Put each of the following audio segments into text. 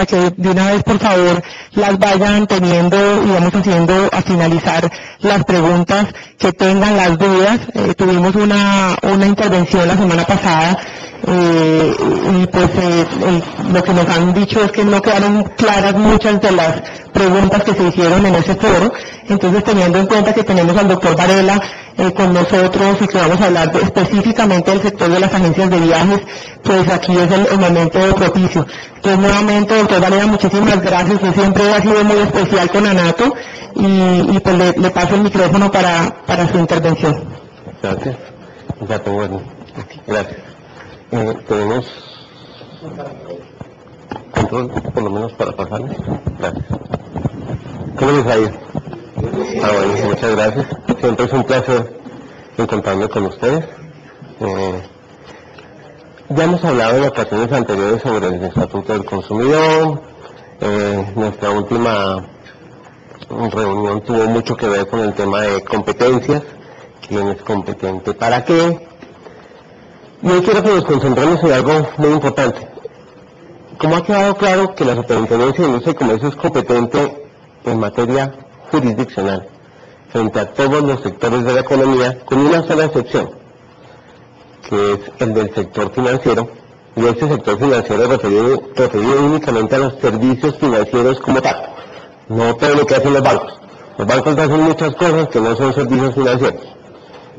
que de una vez, por favor, las vayan teniendo y vamos haciendo a finalizar las preguntas que tengan, las dudas. Tuvimos una intervención la semana pasada y pues lo que nos han dicho es que no quedaron claras muchas de las preguntas que se hicieron en ese foro. Entonces, teniendo en cuenta que tenemos al doctor Varela con nosotros y que vamos a hablar específicamente del sector de las agencias de viajes, pues aquí es el momento propicio. Entonces, nuevamente, doctor Varela, muchísimas gracias. Usted siempre ha sido muy especial con Anato y pues le paso el micrófono para su intervención. Gracias. Bueno, gracias. Tenemos control, por lo menos para pasarles. Gracias. ¿Cómo les ha ido? Bueno, muchas gracias. Siempre es un placer encontrarme con ustedes. Ya hemos hablado en ocasiones anteriores sobre el Estatuto del Consumidor. Nuestra última reunión tuvo mucho que ver con el tema de competencias. ¿Quién es competente para qué? Y hoy quiero que nos concentremos en algo muy importante. Como ha quedado claro que la Superintendencia de Industria y Comercio es competente en materia jurisdiccional frente a todos los sectores de la economía, con una sola excepción, que es el del sector financiero, y este sector financiero referido únicamente a los servicios financieros como tal, no todo lo que hacen los bancos. Los bancos hacen muchas cosas que no son servicios financieros.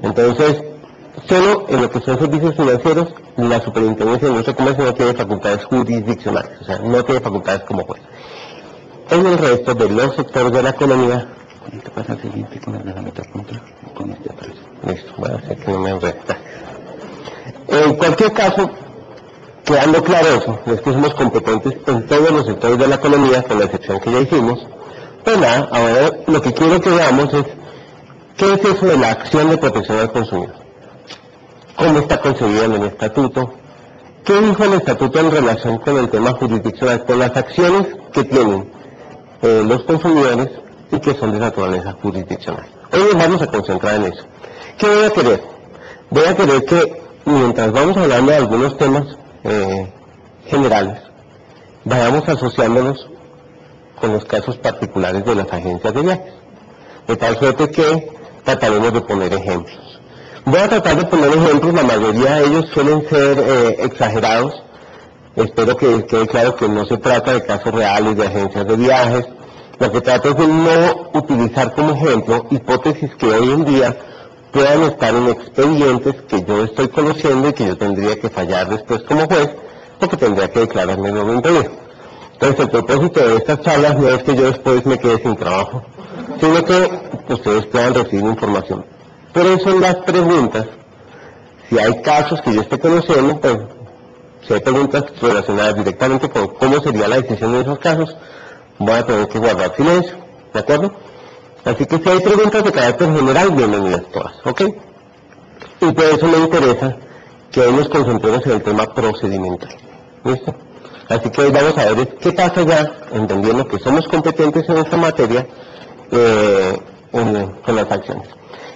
Entonces, solo en lo que son servicios financieros, la Superintendencia de Industria y Comercio no tiene facultades jurisdiccionales, o sea, no tiene facultades como juez. En el resto de los sectores de la economía, ¿qué pasa al siguiente con el de la metacontra? Con este atrás. Listo, voy a hacer que no me enrede. En cualquier caso, quedando claro eso, es que somos competentes en todos los sectores de la economía, con la excepción que ya hicimos. Pues nada, ahora lo que quiero que veamos es, ¿qué es eso de la acción de protección al consumidor? ¿Cómo está concebida en el estatuto? ¿Qué dijo el estatuto en relación con el tema jurisdiccional, con las acciones que tienen los consumidores y que son de naturaleza jurisdiccional? Hoy nos vamos a concentrar en eso. ¿Qué voy a querer? Voy a querer que mientras vamos hablando de algunos temas generales, vayamos asociándolos con los casos particulares de las agencias de viajes, de tal suerte que trataremos de poner ejemplos. Voy a tratar de poner ejemplos, la mayoría de ellos suelen ser exagerados. Espero que quede claro que no se trata de casos reales de agencias de viajes. Lo que trato es de no utilizar como ejemplo hipótesis que hoy en día puedan estar en expedientes que yo estoy conociendo y que yo tendría que fallar después como juez, porque tendría que declararme nuevo impedido. Entonces, el propósito de estas charlas no es que yo después me quede sin trabajo, sino que ustedes puedan recibir información. Por eso en las preguntas, si hay casos que yo esté conociendo, pues si hay preguntas relacionadas directamente con cómo sería la decisión de esos casos, voy a tener que guardar silencio, ¿de acuerdo? Así que si hay preguntas de carácter general, bienvenidas todas, ¿ok? Y por eso me interesa que hoy nos concentremos en el tema procedimental, ¿listo? Así que hoy vamos a ver qué pasa ya, entendiendo que somos competentes en esta materia con las acciones.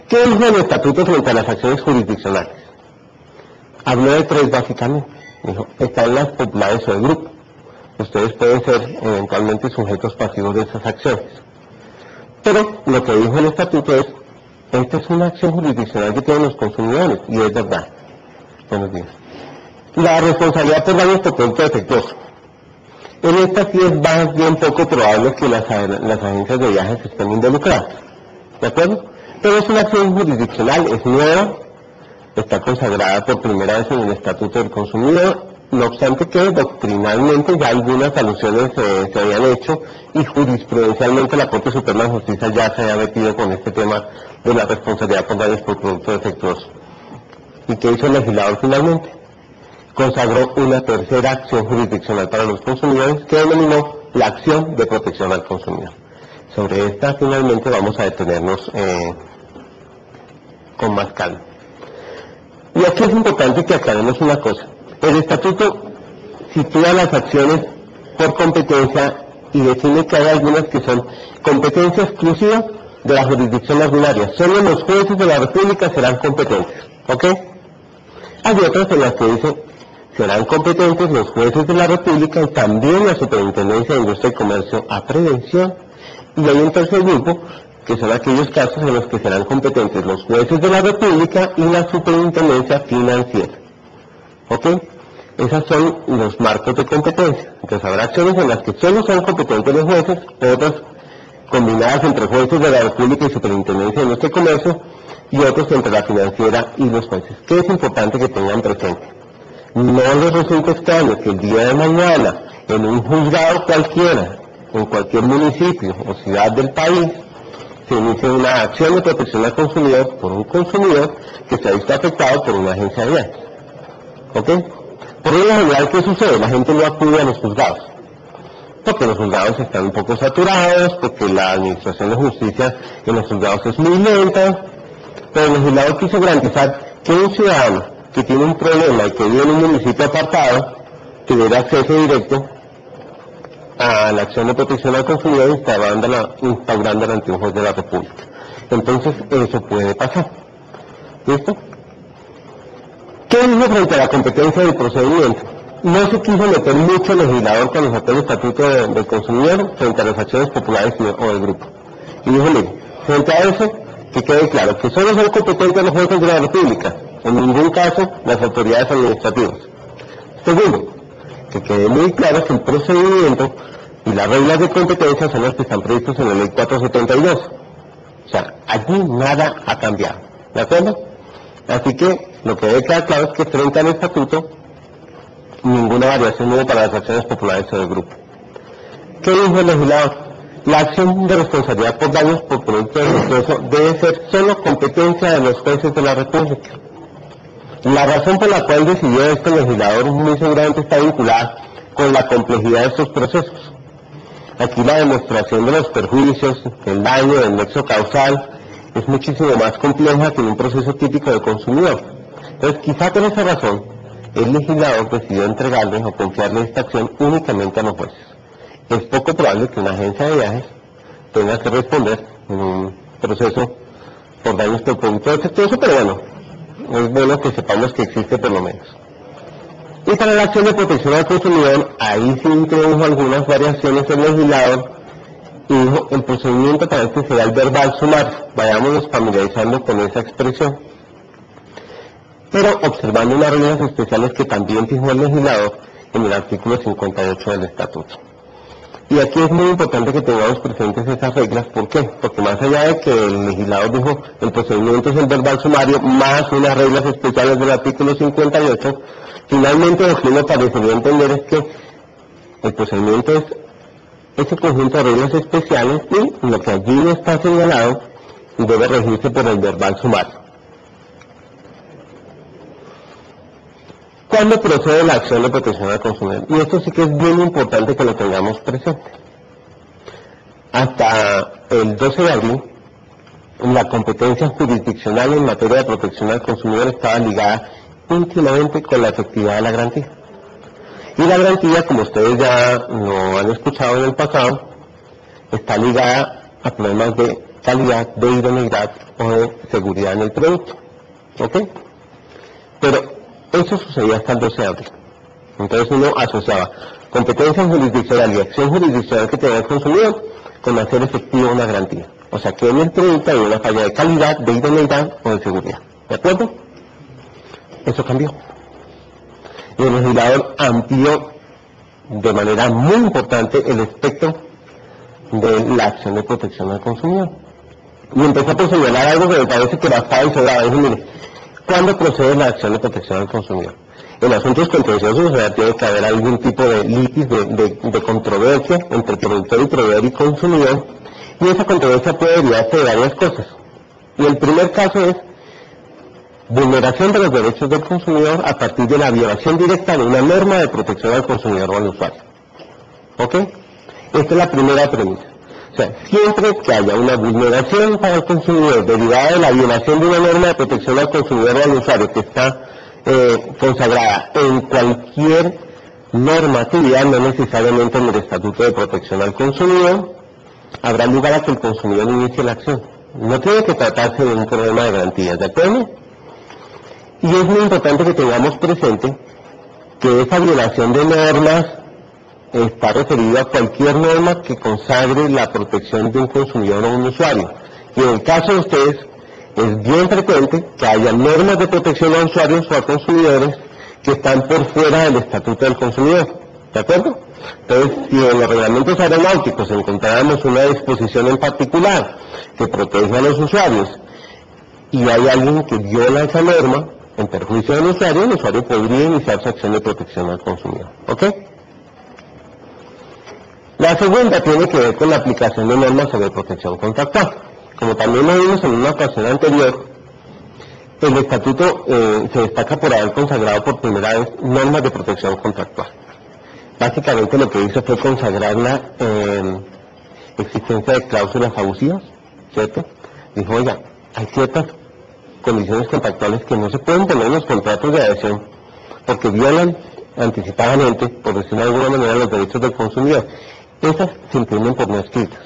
¿Qué dijo el estatuto frente a las acciones jurisdiccionales? Habló de tres básicamente. Dijo, están las populares o el grupo. Ustedes pueden ser eventualmente sujetos pasivos de esas acciones. Pero lo que dijo el estatuto es, esta es una acción jurisdiccional que tienen los consumidores, y es verdad. Buenos días. La responsabilidad por daños por producto defectuoso. En esta sí es más bien poco probable que las agencias de viajes estén involucradas. ¿De acuerdo? Pero es una acción jurisdiccional, es nueva, está consagrada por primera vez en el Estatuto del Consumidor, no obstante que doctrinalmente ya algunas alusiones se habían hecho y jurisprudencialmente la Corte Suprema de Justicia ya se había metido con este tema de la responsabilidad por daños por producto defectuoso. ¿Y qué hizo el legislador finalmente? Consagró una tercera acción jurisdiccional para los consumidores que denominó la acción de protección al consumidor. Sobre esta finalmente vamos a detenernos con más calma. Y aquí es importante que aclaremos una cosa. El estatuto sitúa las acciones por competencia y define que hay algunas que son competencia exclusiva de la jurisdicción ordinaria. Solo los jueces de la República serán competentes, ¿ok? Hay otras en las que dice serán competentes los jueces de la República y también la Superintendencia de Industria y Comercio a prevención. Y hay un tercer grupo, que son aquellos casos en los que serán competentes los jueces de la República y la Superintendencia Financiera. ¿Ok? Esos son los marcos de competencia. Entonces habrá acciones en las que solo son competentes los jueces, otras combinadas entre jueces de la República y Superintendencia de Industria y Comercio, y otros entre la financiera y los jueces. ¿Qué es importante que tengan presente? No les resulta extraño que el día de mañana, en un juzgado cualquiera, en cualquier municipio o ciudad del país, se inicie una acción de protección al consumidor por un consumidor que se ha visto afectado por una agencia de viajes. ¿Ok? Por lo general, ¿qué sucede? La gente no acude a los juzgados, porque los juzgados están un poco saturados, porque la administración de justicia en los juzgados es muy lenta, pero el legislador quiso garantizar que un ciudadano que tiene un problema y que vive en un municipio apartado tuviera acceso directo a la acción de protección al consumidor instaurándola ante un juez de la República. Entonces, eso puede pasar. ¿Listo? ¿Qué dijo frente a la competencia del procedimiento? No se quiso meter mucho el legislador cuando sacó el Estatuto del Consumidor frente a las acciones populares o del grupo. Y dijo, mire, frente a eso, que quede claro que solo son competentes los jueces de la República, en ningún caso las autoridades administrativas. Segundo, que quede muy claro que el procedimiento y las reglas de competencia son las que están previstas en la Ley 472. O sea, aquí nada ha cambiado. ¿De acuerdo? Así que lo que debe quedar claro es que frente al Estatuto, ninguna variación hubo para las acciones populares o del grupo. ¿Qué dijo el legislador? La acción de responsabilidad por daños por producto defectuoso debe ser solo competencia de los jueces de la República. La razón por la cual decidió este legislador muy seguramente está vinculada con la complejidad de estos procesos. Aquí la demostración de los perjuicios, del daño, del nexo causal, es muchísimo más compleja que en un proceso típico de consumidor. Entonces, quizá por esa razón, el legislador decidió entregarle o confiarle esta acción únicamente a los jueces. Es poco probable que una agencia de viajes tenga que responder en un proceso por daños por producto defectuoso, pero bueno, es bueno que sepamos que existe por lo menos. Y para la acción de protección al consumidor, ahí sí introdujo algunas variaciones el legislador y dijo, el procedimiento para este será el verbal sumario. Vayámonos familiarizando con esa expresión. Pero observando unas reglas especiales que también fijó el legislador en el artículo 58 del Estatuto. Y aquí es muy importante que tengamos presentes esas reglas. ¿Por qué? Porque más allá de que el legislador dijo el procedimiento es el verbal sumario más unas reglas especiales del artículo 58, finalmente lo que uno parecería entender es que el procedimiento es ese conjunto de reglas especiales y lo que allí no está señalado debe regirse por el verbal sumario. ¿Cuándo procede la acción de protección al consumidor? Y esto sí que es bien importante que lo tengamos presente. Hasta el 12 de abril, la competencia jurisdiccional en materia de protección al consumidor estaba ligada íntimamente con la efectividad de la garantía. Y la garantía, como ustedes ya lo han escuchado en el pasado, está ligada a problemas de calidad, de idoneidad o de seguridad en el producto. ¿Ok? Pero eso sucedía hasta el 12 de abril. Entonces uno asociaba competencia jurisdiccional y acción jurisdiccional que tenía el consumidor con hacer efectiva una garantía. O sea que en el producto hay una falla de calidad, de idoneidad o de seguridad. ¿De acuerdo? Eso cambió. Y el legislador amplió de manera muy importante el espectro de la acción de protección al consumidor. Y empezó por señalar algo que me parece que bastaba y sobraba. Dijo, mire, ¿cuándo procede la acción de protección al consumidor? En asuntos contenciosos, o sea, tiene que haber algún tipo de litis, de controversia entre productor y proveedor y consumidor, y esa controversia puede derivarse de varias cosas. Y el primer caso es vulneración de los derechos del consumidor a partir de la violación directa de una norma de protección al consumidor o al usuario. ¿Ok? Esta es la primera premisa. O sea, siempre que haya una vulneración para el consumidor derivada de la violación de una norma de protección al consumidor o al usuario que está consagrada en cualquier normatividad, no necesariamente en el Estatuto de Protección al Consumidor, habrá lugar a que el consumidor inicie la acción. No tiene que tratarse de un problema de garantías, ¿de acuerdo? Y es muy importante que tengamos presente que esa violación de normas está referida a cualquier norma que consagre la protección de un consumidor o un usuario. Y en el caso de ustedes, es bien frecuente que haya normas de protección a usuarios o a consumidores que están por fuera del Estatuto del Consumidor. ¿De acuerdo? Entonces, si en los reglamentos aeronáuticos encontráramos una disposición en particular que protege a los usuarios y hay alguien que viola esa norma en perjuicio del usuario, el usuario podría iniciar su acción de protección al consumidor. ¿Ok? La segunda tiene que ver con la aplicación de normas sobre protección contractual. Como también lo vimos en una ocasión anterior, el estatuto se destaca por haber consagrado por primera vez normas de protección contractual. Básicamente lo que hizo fue consagrar la existencia de cláusulas abusivas, ¿cierto? Dijo, oiga, hay ciertas condiciones contractuales que no se pueden poner en los contratos de adhesión porque violan anticipadamente, por decirlo de alguna manera, los derechos del consumidor. Esas se entienden por no escritas.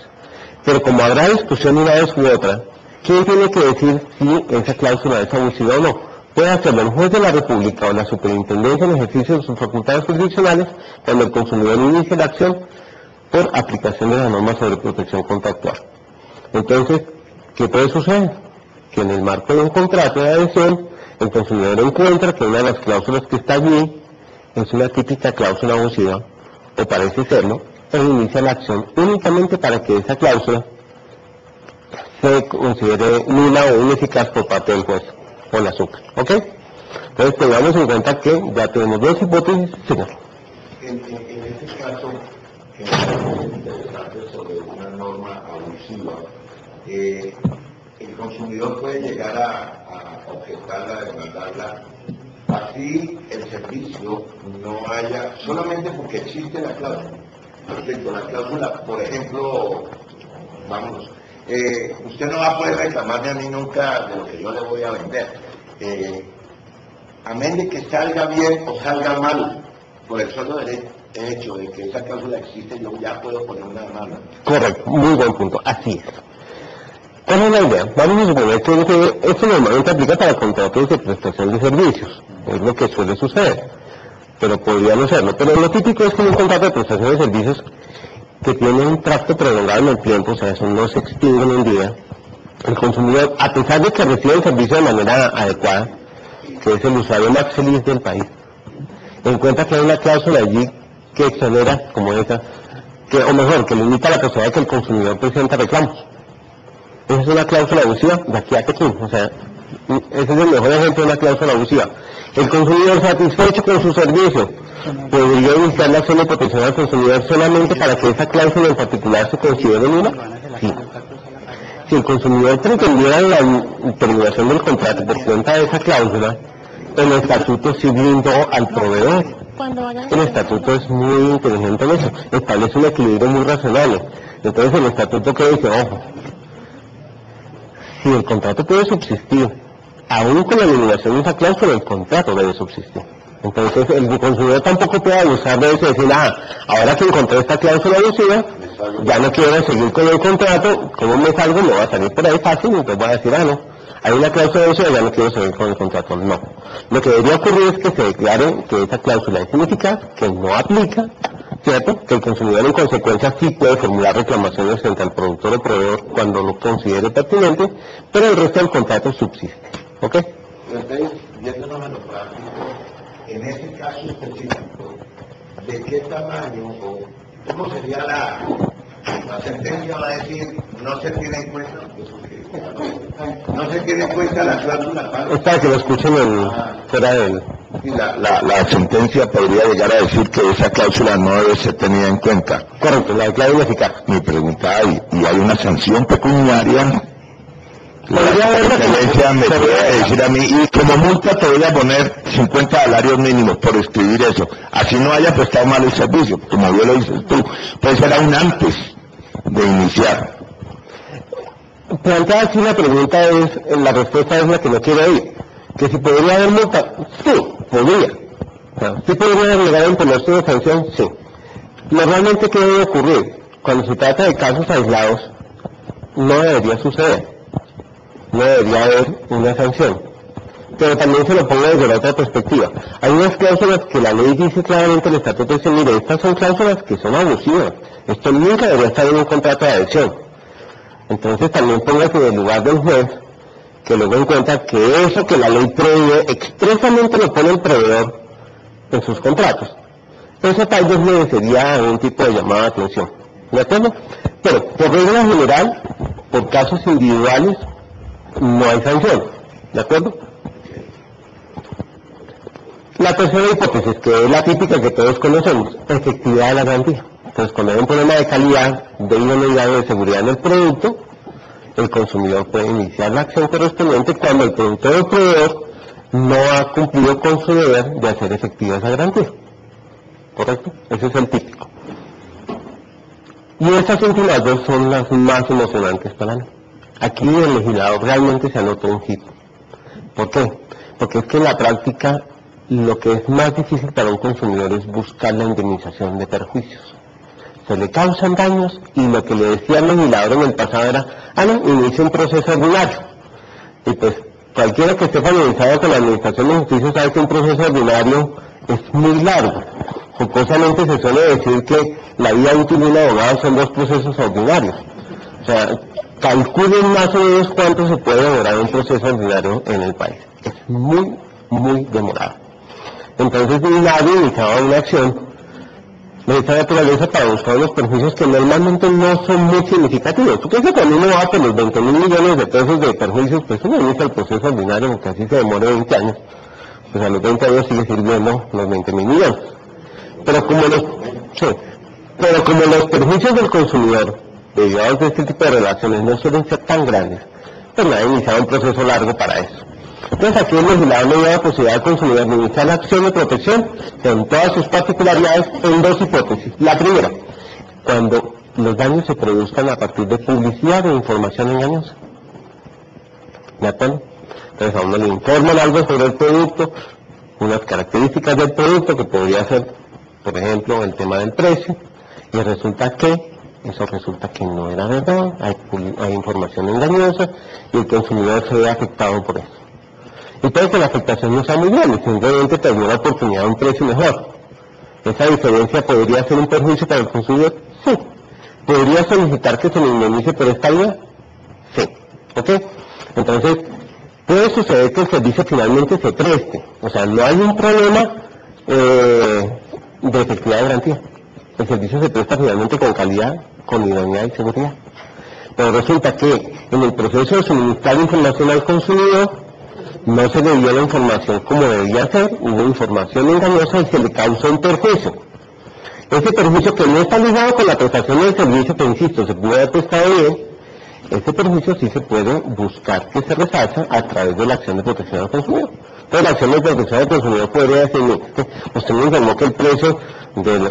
Pero como habrá discusión una vez u otra, ¿quién tiene que decir si esa cláusula es abusiva o no? Puede hacerlo el juez de la República o la Superintendencia en ejercicio de sus facultades jurisdiccionales cuando el consumidor inicie la acción por aplicación de la norma sobre protección contractual. Entonces, ¿qué puede suceder? Que en el marco de un contrato de adhesión, el consumidor encuentra que una de las cláusulas que está allí es una típica cláusula abusiva, o parece serlo, e inicia la acción únicamente para que esa cláusula se considere nula o ineficaz por parte del juez o la SUC. ¿Ok? Entonces tengamos en cuenta que ya tenemos dos hipótesis, señor. En este caso, que es interesante sobre una norma abusiva, el consumidor puede llegar a objetarla, a demandarla, así el servicio no haya, solamente porque existe la cláusula. Perfecto, la cláusula, por ejemplo, vámonos, usted no va a poder reclamarme a mí nunca de lo que yo le voy a vender. Amén de que salga bien o salga mal, por el solo hecho de que esa cláusula existe, yo ya puedo poner una demanda. Correcto, muy buen punto, así es. ¿Cuál es la idea? Vamos a suponer que esto normalmente aplica para contratos de prestación de servicios, es lo que suele suceder, pero podría no serlo. Pero lo típico es que un contrato de prestación de servicios que tiene un tracto prolongado en el tiempo, o sea, eso no se extingue en un día, el consumidor, a pesar de que recibe el servicio de manera adecuada, que es el usuario más feliz del país, encuentra que hay una cláusula allí que exonera como esa, que, o mejor, que limita la posibilidad de que el consumidor presente reclamos. Esa es una cláusula abusiva de aquí a Pekín, o sea, ese es el mejor ejemplo de una cláusula abusiva. El consumidor satisfecho con su servicio podría iniciar la acción de protección al consumidor solamente para que esa cláusula en particular se considere nula. Sí. Si el consumidor pretendiera la terminación del contrato por cuenta de esa cláusula, el estatuto sí blindó al proveedor. El estatuto es muy inteligente en eso, establece un equilibrio muy razonable. Entonces el estatuto que dice, ojo, si el contrato puede subsistir, aún con la eliminación de esa cláusula, el contrato debe subsistir. Entonces el consumidor tampoco puede abusar de eso y decir, ahora que encontré esta cláusula abusiva, ya no quiero seguir con el contrato, ¿cómo me salgo? Me va a salir por ahí fácil, entonces voy a decir, no, hay una cláusula abusiva, ya no quiero seguir con el contrato. No. Lo que debería ocurrir es que se declare que esa cláusula es ineficaz, que no aplica, ¿cierto? Que el consumidor en consecuencia sí puede formular reclamaciones frente al productor o proveedor cuando lo considere pertinente, pero el resto del contrato subsiste. ¿Ok? Entonces, yéndonos a lo práctico, en ese caso específico, ¿de qué tamaño o cómo sería la sentencia? Va a decir, no se tiene en cuenta, no se tiene en cuenta la cláusula. Es para que lo escuchen fuera de él. La sentencia podría llegar a decir que esa cláusula no debe ser tenida en cuenta. Correcto, la declara ineficaz. Mi pregunta, ¿y hay una sanción pecuniaria? La sentencia me puede decir a mí, y como multa te voy a poner 50 salarios mínimos por escribir eso, así no haya prestado mal el servicio, como bien lo dices tú, puede ser aún antes de iniciar. Planteada así la pregunta es, la respuesta es la que no quiero oír, que si podría haber multa, sí, podría. O sea, sí podría llegar a imponerse una sanción, sí. Normalmente, ¿qué debe ocurrir? Cuando se trata de casos aislados, no debería suceder. No debería haber una sanción. pero también se lo pongo desde la otra perspectiva. Hay unas cláusulas que la ley dice claramente, el estatuto dice, mire, estas son cláusulas que son abusivas, esto nunca debería estar en un contrato de adhesión. Entonces también póngase en el lugar del juez, que luego encuentra que eso que la ley prohíbe, expresamente lo pone el proveedor en sus contratos. Eso tal vez merecería algún tipo de llamada de atención, ¿de acuerdo? Pero por regla general, por casos individuales, no hay sanción, ¿de acuerdo? La tercera hipótesis, que es la típica que todos conocemos, efectividad de la garantía. Entonces, cuando hay un problema de calidad, de idoneidad o de seguridad en el producto, el consumidor puede iniciar la acción correspondiente cuando el productor o el proveedor no ha cumplido con su deber de hacer efectiva esa garantía. ¿Correcto? Ese es el típico. Y estas últimas dos son las más emocionantes para mí. Aquí el legislador realmente se anotó un hit. ¿Por qué? Porque es que en la práctica lo que es más difícil para un consumidor es buscar la indemnización de perjuicios. Se le causan daños y lo que le decía el legislador en el pasado era, no, inicia un proceso ordinario. Y pues cualquiera que esté familiarizado con la administración de justicia sabe que un proceso ordinario es muy largo. Jocosamente se suele decir que la vida útil de un abogado son 2 procesos ordinarios. O sea, calculen más o menos cuánto se puede demorar un proceso ordinario en el país. Es muy, muy demorado. Entonces nadie iniciaba una acción de esta naturaleza para buscar unos perjuicios que normalmente no son muy significativos. Porque cuando uno va por los 20.000 millones de pesos de perjuicios, pues uno inicia el proceso ordinario, porque así se demora 20 años. Pues a los 20 años sigue sirviendo los 20.000 millones. Pero como los perjuicios del consumidor derivados de este tipo de relaciones no suelen ser tan grandes, pues nadie iniciaba un proceso largo para eso. Entonces aquí el legislador le da la posibilidad al consumidor de iniciar la acción de protección con todas sus particularidades en 2 hipótesis. La primera, cuando los daños se produzcan a partir de publicidad o información engañosa. ¿De acuerdo? Entonces a uno le informan algo sobre el producto, unas características del producto que podría ser, por ejemplo, el tema del precio, y resulta que no era verdad, hay información engañosa y el consumidor se ve afectado por eso. Y puede que la afectación no sea muy grande, simplemente te dio la oportunidad de un precio mejor. ¿Esa diferencia podría ser un perjuicio para el consumidor? Sí. ¿Podría solicitar que se le indemnice por esta vía? Sí. ¿Ok? Entonces, puede suceder que el servicio finalmente se preste. O sea, no hay un problema de efectividad de garantía. El servicio se presta finalmente con calidad, con idoneidad y seguridad. Pero resulta que en el proceso de suministrar información al consumidor, no se le dio la información como debía ser, hubo información engañosa y se le causó un perjuicio. Ese perjuicio que no está ligado con la prestación del servicio, que insisto, se puede haber prestado bien, ese perjuicio sí se puede buscar que se resalza a través de la acción de protección al consumidor. Entonces la acción de protección al consumidor podría decir, usted me informó que el precio del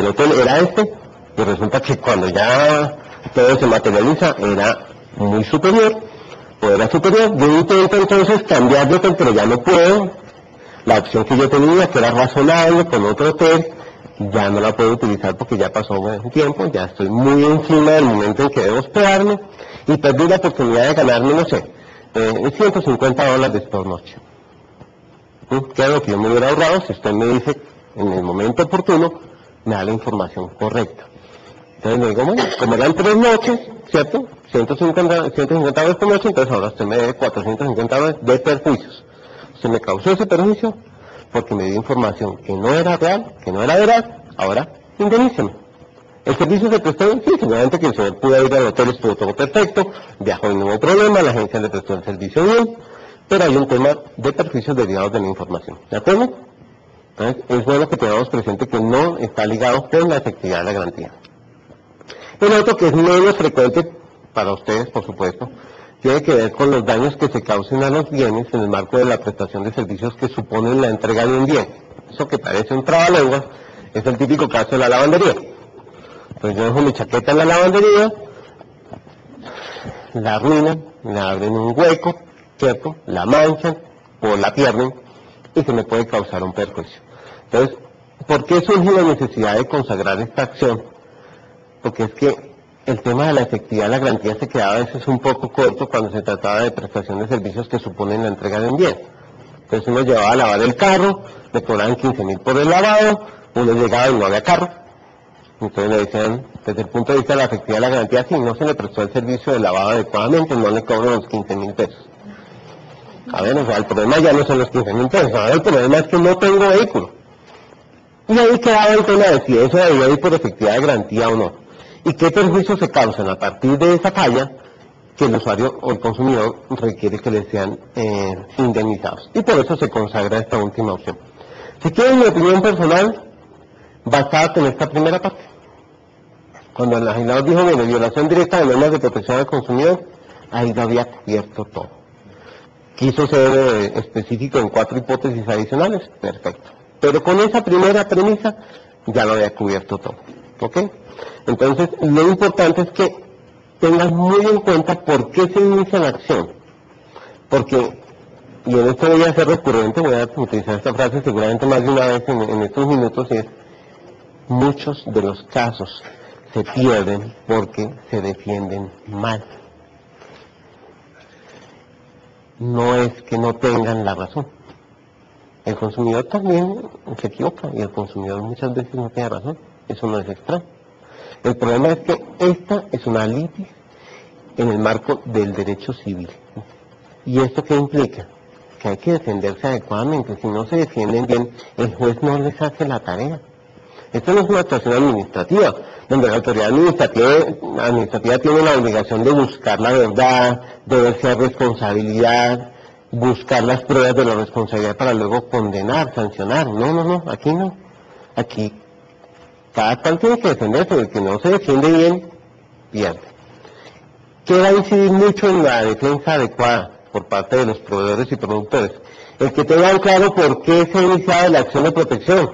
hotel era este, y resulta que cuando ya todo se materializa era muy superior, o era superior. Yo intento entonces cambiarlo, pero ya no puedo. La opción que yo tenía, que era razonable con otro hotel, ya no la puedo utilizar porque ya pasó un tiempo, ya estoy muy encima del momento en que debo hospedarme y perdí la oportunidad de ganarme, no sé, $150 por noche. ¿Qué es lo que yo me hubiera ahorrado si usted me dice en el momento oportuno, me da la información correcta? Entonces le digo, bueno, como eran 3 noches, ¿cierto? $150 por noche, entonces ahora usted me debe $450 de perjuicios. Se me causó ese perjuicio porque me dio información que no era real, que no era veraz, ahora indemníceme. El servicio se prestó, sí, seguramente que el señor pudo ir al hotel, estuvo todo perfecto, viajó y no hubo problema, la agencia le prestó el servicio bien, pero hay un tema de perjuicios derivados de la información, ¿de acuerdo? Entonces es bueno que tengamos presente que no está ligado con la efectividad de la garantía. El otro que es menos frecuente para ustedes, por supuesto, tiene que ver con los daños que se causen a los bienes en el marco de la prestación de servicios que suponen la entrega de un bien. Eso que parece un trabalenguas es el típico caso de la lavandería. Pues yo dejo mi chaqueta en la lavandería, la arruinan, le abren un hueco, ¿cierto? La manchan o la pierden y se me puede causar un perjuicio. Entonces, ¿por qué surge la necesidad de consagrar esta acción? Porque es que el tema de la efectividad de la garantía se quedaba a veces un poco corto cuando se trataba de prestación de servicios que suponen la entrega de un bien. Entonces uno llevaba a lavar el carro, le cobraban 15.000 por el lavado, uno llegaba y no había carro. Entonces le decían, desde el punto de vista de la efectividad de la garantía, si no se le prestó el servicio de lavado adecuadamente, no le cobran los 15.000 pesos. A ver, o sea, el problema ya no son los 15.000 pesos, ahora el problema es que no tengo vehículo. Y ahí quedaba el tema de si eso debía ir por efectividad de garantía o no. Y qué perjuicios se causan a partir de esa falla que el usuario o el consumidor requiere que les sean indemnizados. Y por eso se consagra esta última opción. Si quieren mi opinión personal, basada en esta primera parte. Cuando el legislador dijo, bueno, violación directa de normas de protección al consumidor, ahí lo había cubierto todo. Quiso ser específico en 4 hipótesis adicionales, perfecto. Pero con esa primera premisa ya lo había cubierto todo. ¿Ok? Entonces, lo importante es que tengan muy en cuenta por qué se inicia la acción. Porque, y en esto voy a ser recurrente, voy a utilizar esta frase seguramente más de una vez en estos minutos, y es, muchos de los casos se pierden porque se defienden mal. No es que no tengan la razón. El consumidor también se equivoca y el consumidor muchas veces no tiene razón. Eso no es extraño. El problema es que esta es una litis en el marco del derecho civil. ¿Y esto qué implica? Que hay que defenderse adecuadamente. Si no se defienden bien, el juez no les hace la tarea. Esto no es una actuación administrativa, donde la autoridad administrativa tiene la obligación de buscar la verdad, de ver si hay responsabilidad, buscar las pruebas de la responsabilidad para luego condenar, sancionar. No, aquí no. Aquí cada cual tiene que defenderse, el que no se defiende bien, pierde. ¿Qué va a incidir mucho en la defensa adecuada por parte de los proveedores y productores? El que tengan claro por qué se ha iniciado la acción de protección.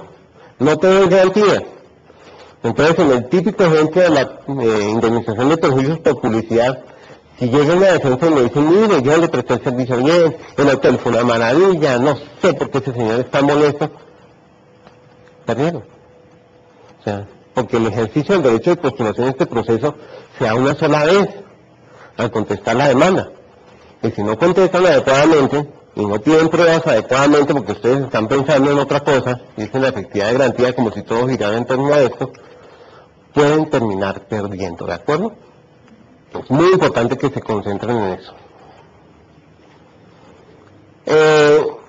No tengo garantía. Entonces, en el típico ejemplo de la indemnización de perjuicios por publicidad, si llega una defensa y me dicen, mire, yo le presté el servicio bien, el hotel fue una maravilla, no sé por qué ese señor está molesto, perdieron. O sea, porque el ejercicio del derecho de postulación en este proceso se da una sola vez al contestar la demanda. Y si no contestan adecuadamente y no tienen pruebas adecuadamente porque ustedes están pensando en otra cosa, y dicen la efectividad de garantía como si todo girara en torno a esto, pueden terminar perdiendo, ¿de acuerdo? Es muy importante que se concentren en eso.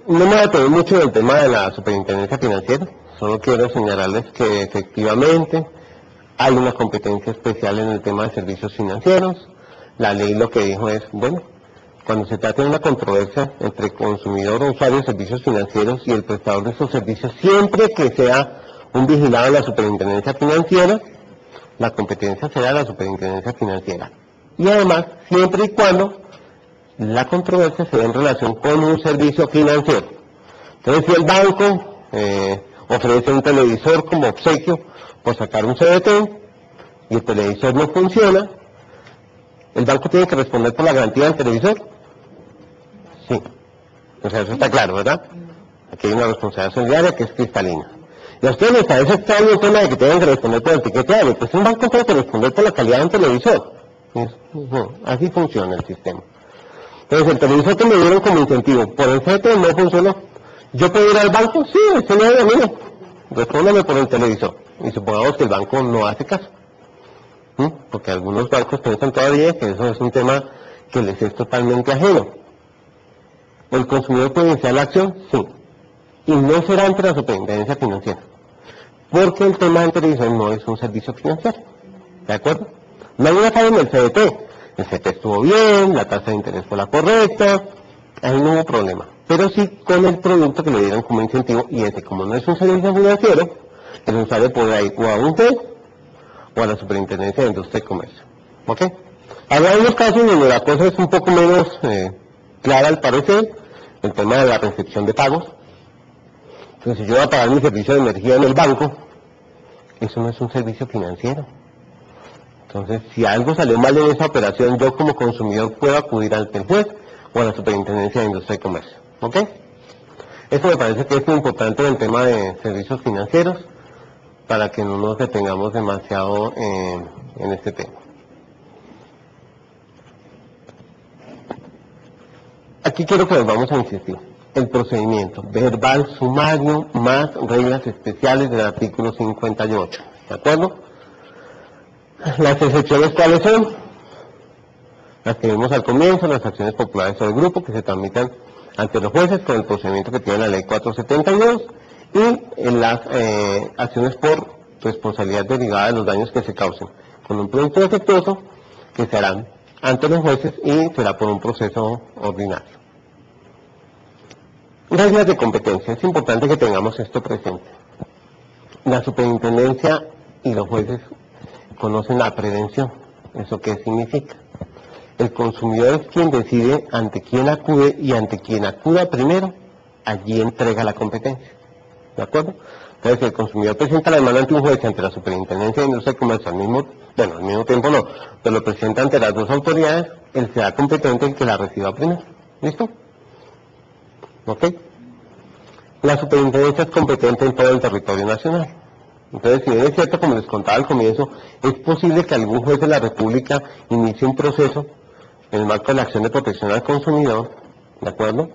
No me voy a tener mucho en el tema de la superintendencia financiera, solo quiero señalarles que efectivamente hay una competencia especial en el tema de servicios financieros. La ley lo que dijo es, bueno, cuando se trata de una controversia entre consumidor o usuario de servicios financieros y el prestador de esos servicios, siempre que sea un vigilado de la superintendencia financiera, la competencia será la superintendencia financiera. Y además, siempre y cuando la controversia se dé en relación con un servicio financiero. Entonces, si el banco ofrece un televisor como obsequio por sacar un CDT y el televisor no funciona, ¿el banco tiene que responder por la garantía del televisor? Sí. O sea, eso está claro, ¿verdad? Aquí hay una responsabilidad solidaria que es cristalina. Y a ustedes les parece extraño el tema de que tengan que responder por el tiquete, pues un banco tiene que responder por la calidad de un televisor. No, así funciona el sistema. Entonces, el televisor que me dieron como incentivo, por el CDT no funcionó. ¿Yo puedo ir al banco? Sí, eso no es de mí. Respóndame por el televisor. Y supongamos que el banco no hace caso. Porque algunos bancos piensan todavía que eso es un tema que les es totalmente ajeno. ¿El consumidor puede iniciar la acción? Sí. Y no será ante la superintendencia financiera. Porque el tema del televisor no es un servicio financiero. ¿De acuerdo? No hay una falla en el CDT. El CDT estuvo bien, la tasa de interés fue la correcta, ahí no hubo problema. Pero sí con el producto que le dieron como incentivo, y ese como no es un servicio financiero, el usuario puede ir o a un TED o a la Superintendencia de Industria y Comercio. ¿Ok? Habrá unos casos donde la cosa es un poco menos clara al parecer, el tema de la recepción de pagos. Entonces, si yo voy a pagar mi servicio de energía en el banco, eso no es un servicio financiero. Entonces, si algo salió mal en esa operación, yo como consumidor puedo acudir al juez o a la Superintendencia de Industria y Comercio. ¿Ok? Esto me parece que es muy importante en el tema de servicios financieros, para que no nos detengamos demasiado en este tema. aquí quiero que nos vamos a insistir. El procedimiento verbal sumario más reglas especiales del artículo 58. ¿De acuerdo? Las excepciones, ¿cuáles son? Las que vimos al comienzo, las acciones populares sobre el grupo que se tramitan ante los jueces con el procedimiento que tiene la ley 472 y en las acciones por responsabilidad derivada de los daños que se causen con un producto defectuoso que se harán ante los jueces y será por un proceso ordinario. Reglas de competencia. Es importante que tengamos esto presente. La superintendencia y los jueces conocen la prevención. ¿Eso qué significa? El consumidor es quien decide ante quién acude y ante quien acuda primero, allí entrega la competencia. ¿De acuerdo? Entonces, si el consumidor presenta la demanda ante un juez ante la Superintendencia de Industria y Comercio al mismo tiempo no, pero lo presenta ante las dos autoridades, él será competente el que la reciba primero. ¿Listo? ¿Ok? La superintendencia es competente en todo el territorio nacional. Entonces, si bien es cierto, como les contaba al comienzo, es posible que algún juez de la República inicie un proceso en el marco de la acción de protección al consumidor, ¿de acuerdo?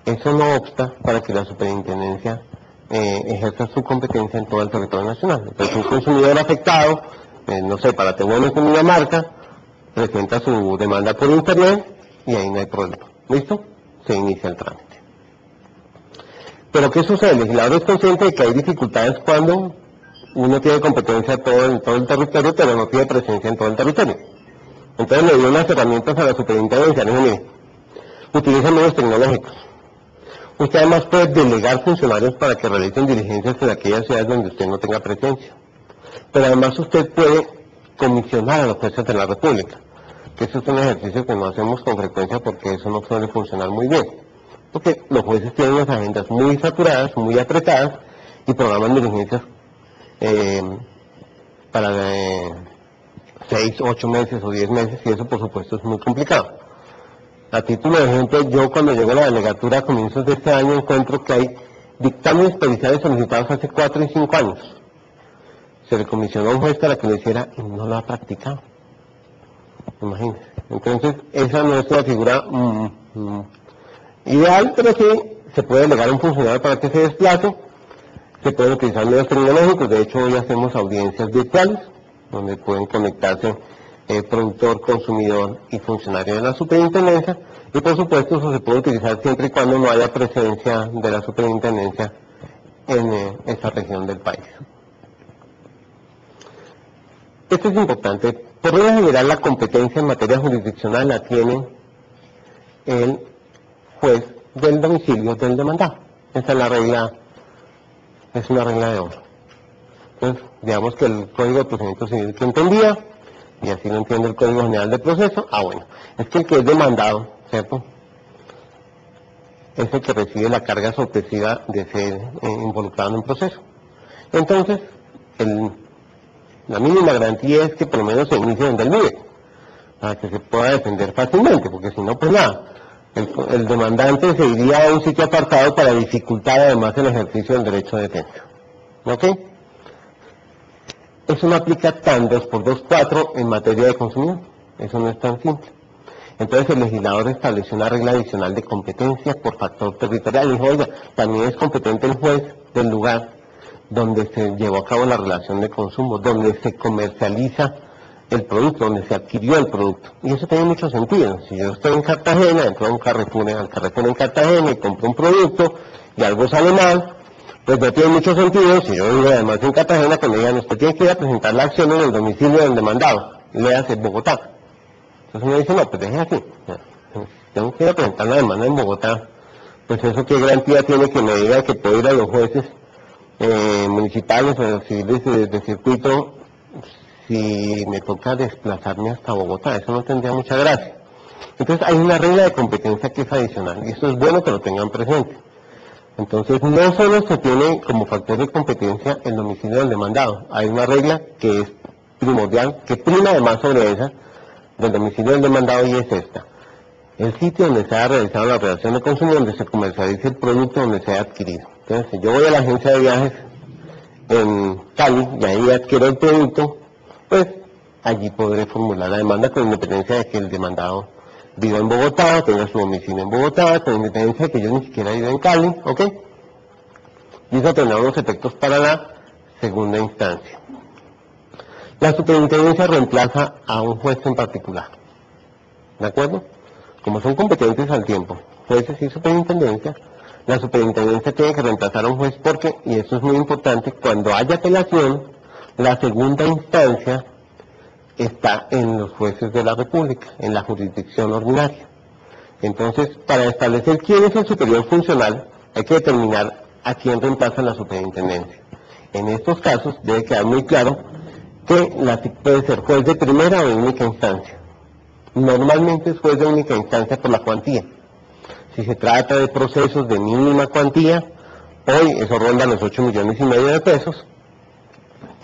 Eso no obsta para que la superintendencia ejerza su competencia en todo el territorio nacional. Entonces, un consumidor afectado, no sé, para Tehuano con una marca, presenta su demanda por internet y ahí no hay problema. ¿Listo? Se inicia el trámite. Pero ¿qué sucede? El legislador es consciente de que hay dificultades cuando uno tiene competencia en todo el territorio, pero no tiene presencia en todo el territorio. Entonces le dio unas herramientas a la superintendencia. Le dijo, mire, utiliza medios tecnológicos. Usted además puede delegar funcionarios para que realicen diligencias en aquellas ciudades donde usted no tenga presencia. Pero además usted puede comisionar a los jueces de la República, que eso es un ejercicio que no hacemos con frecuencia porque eso no suele funcionar muy bien. Porque los jueces tienen unas agendas muy saturadas, muy apretadas y programan diligencias para 6, 8 meses o 10 meses y eso por supuesto es muy complicado. A título de ejemplo, yo cuando llego a la delegatura a comienzos de este año encuentro que hay dictámenes periciales solicitados hace 4 y 5 años. Se le comisionó a un juez para que lo hiciera y no lo ha practicado. Imagínense. Entonces, esa no es una figura ideal, pero sí se puede delegar a un funcionario para que se desplace. Se pueden utilizar medios tecnológicos. De hecho, hoy hacemos audiencias virtuales, donde pueden conectarse productor, consumidor y funcionario de la superintendencia. Y por supuesto, eso se puede utilizar siempre y cuando no haya presencia de la superintendencia en esa región del país. Esto es importante. Por regla general, la competencia en materia jurisdiccional la tiene el juez del domicilio del demandado. Esa es la regla, es una regla de oro. Entonces, digamos que el Código de Procedimiento Civil que entendía, y así lo entiende el Código General de Proceso, bueno, es que el que es demandado, ¿cierto?, es el que recibe la carga sorpresiva de ser involucrado en un proceso. Entonces, la mínima garantía es que por lo menos se inicie donde él vive, para que se pueda defender fácilmente, porque si no, pues nada, el demandante se iría a un sitio apartado para dificultar además el ejercicio del derecho de defensa. ¿Ok? Eso no aplica tan 2x2, en materia de consumidor. Eso no es tan simple. Entonces el legislador estableció una regla adicional de competencia por factor territorial. Dijo, oiga, también es competente el juez del lugar donde se llevó a cabo la relación de consumo, donde se comercializa el producto, donde se adquirió el producto. Y eso tiene mucho sentido. Si yo estoy en Cartagena, entro a un Carrefour en Cartagena y compro un producto y algo sale mal, pues no tiene mucho sentido, si yo vivo además en Cartagena, que me digan, usted tiene que ir a presentar la acción en el domicilio del demandado, le hace Bogotá. Entonces uno dice, no, pues deje así, tengo que ir a presentar la demanda en Bogotá. Pues eso qué garantía tiene que me diga que puedo ir a los jueces municipales o civiles de circuito si me toca desplazarme hasta Bogotá. Eso no tendría mucha gracia. Entonces hay una regla de competencia que es adicional y eso es bueno que lo tengan presente. Entonces no solo se tiene como factor de competencia el domicilio del demandado, hay una regla que es primordial, que prima además sobre esa del domicilio del demandado y es esta: el sitio donde se ha realizado la relación de consumo, donde se comercializa el producto, donde se ha adquirido. Entonces, si yo voy a la agencia de viajes en Cali y ahí adquiero el producto, pues allí podré formular la demanda con independencia de que el demandado viva en Bogotá, tenga su domicilio en Bogotá, con independencia de que yo ni siquiera viva en Cali, ¿ok? Y eso tendrá unos efectos para la segunda instancia. La superintendencia reemplaza a un juez en particular, ¿de acuerdo? Como son competentes al tiempo, jueces y superintendencia, la superintendencia tiene que reemplazar a un juez porque, y eso es muy importante, cuando haya apelación, la segunda instancia está en los jueces de la República, en la jurisdicción ordinaria. Entonces, para establecer quién es el superior funcional, hay que determinar a quién reemplaza la superintendencia. En estos casos debe quedar muy claro que puede ser juez de primera o de única instancia. Normalmente es juez de única instancia por la cuantía. Si se trata de procesos de mínima cuantía, hoy eso ronda los 8,5 millones de pesos.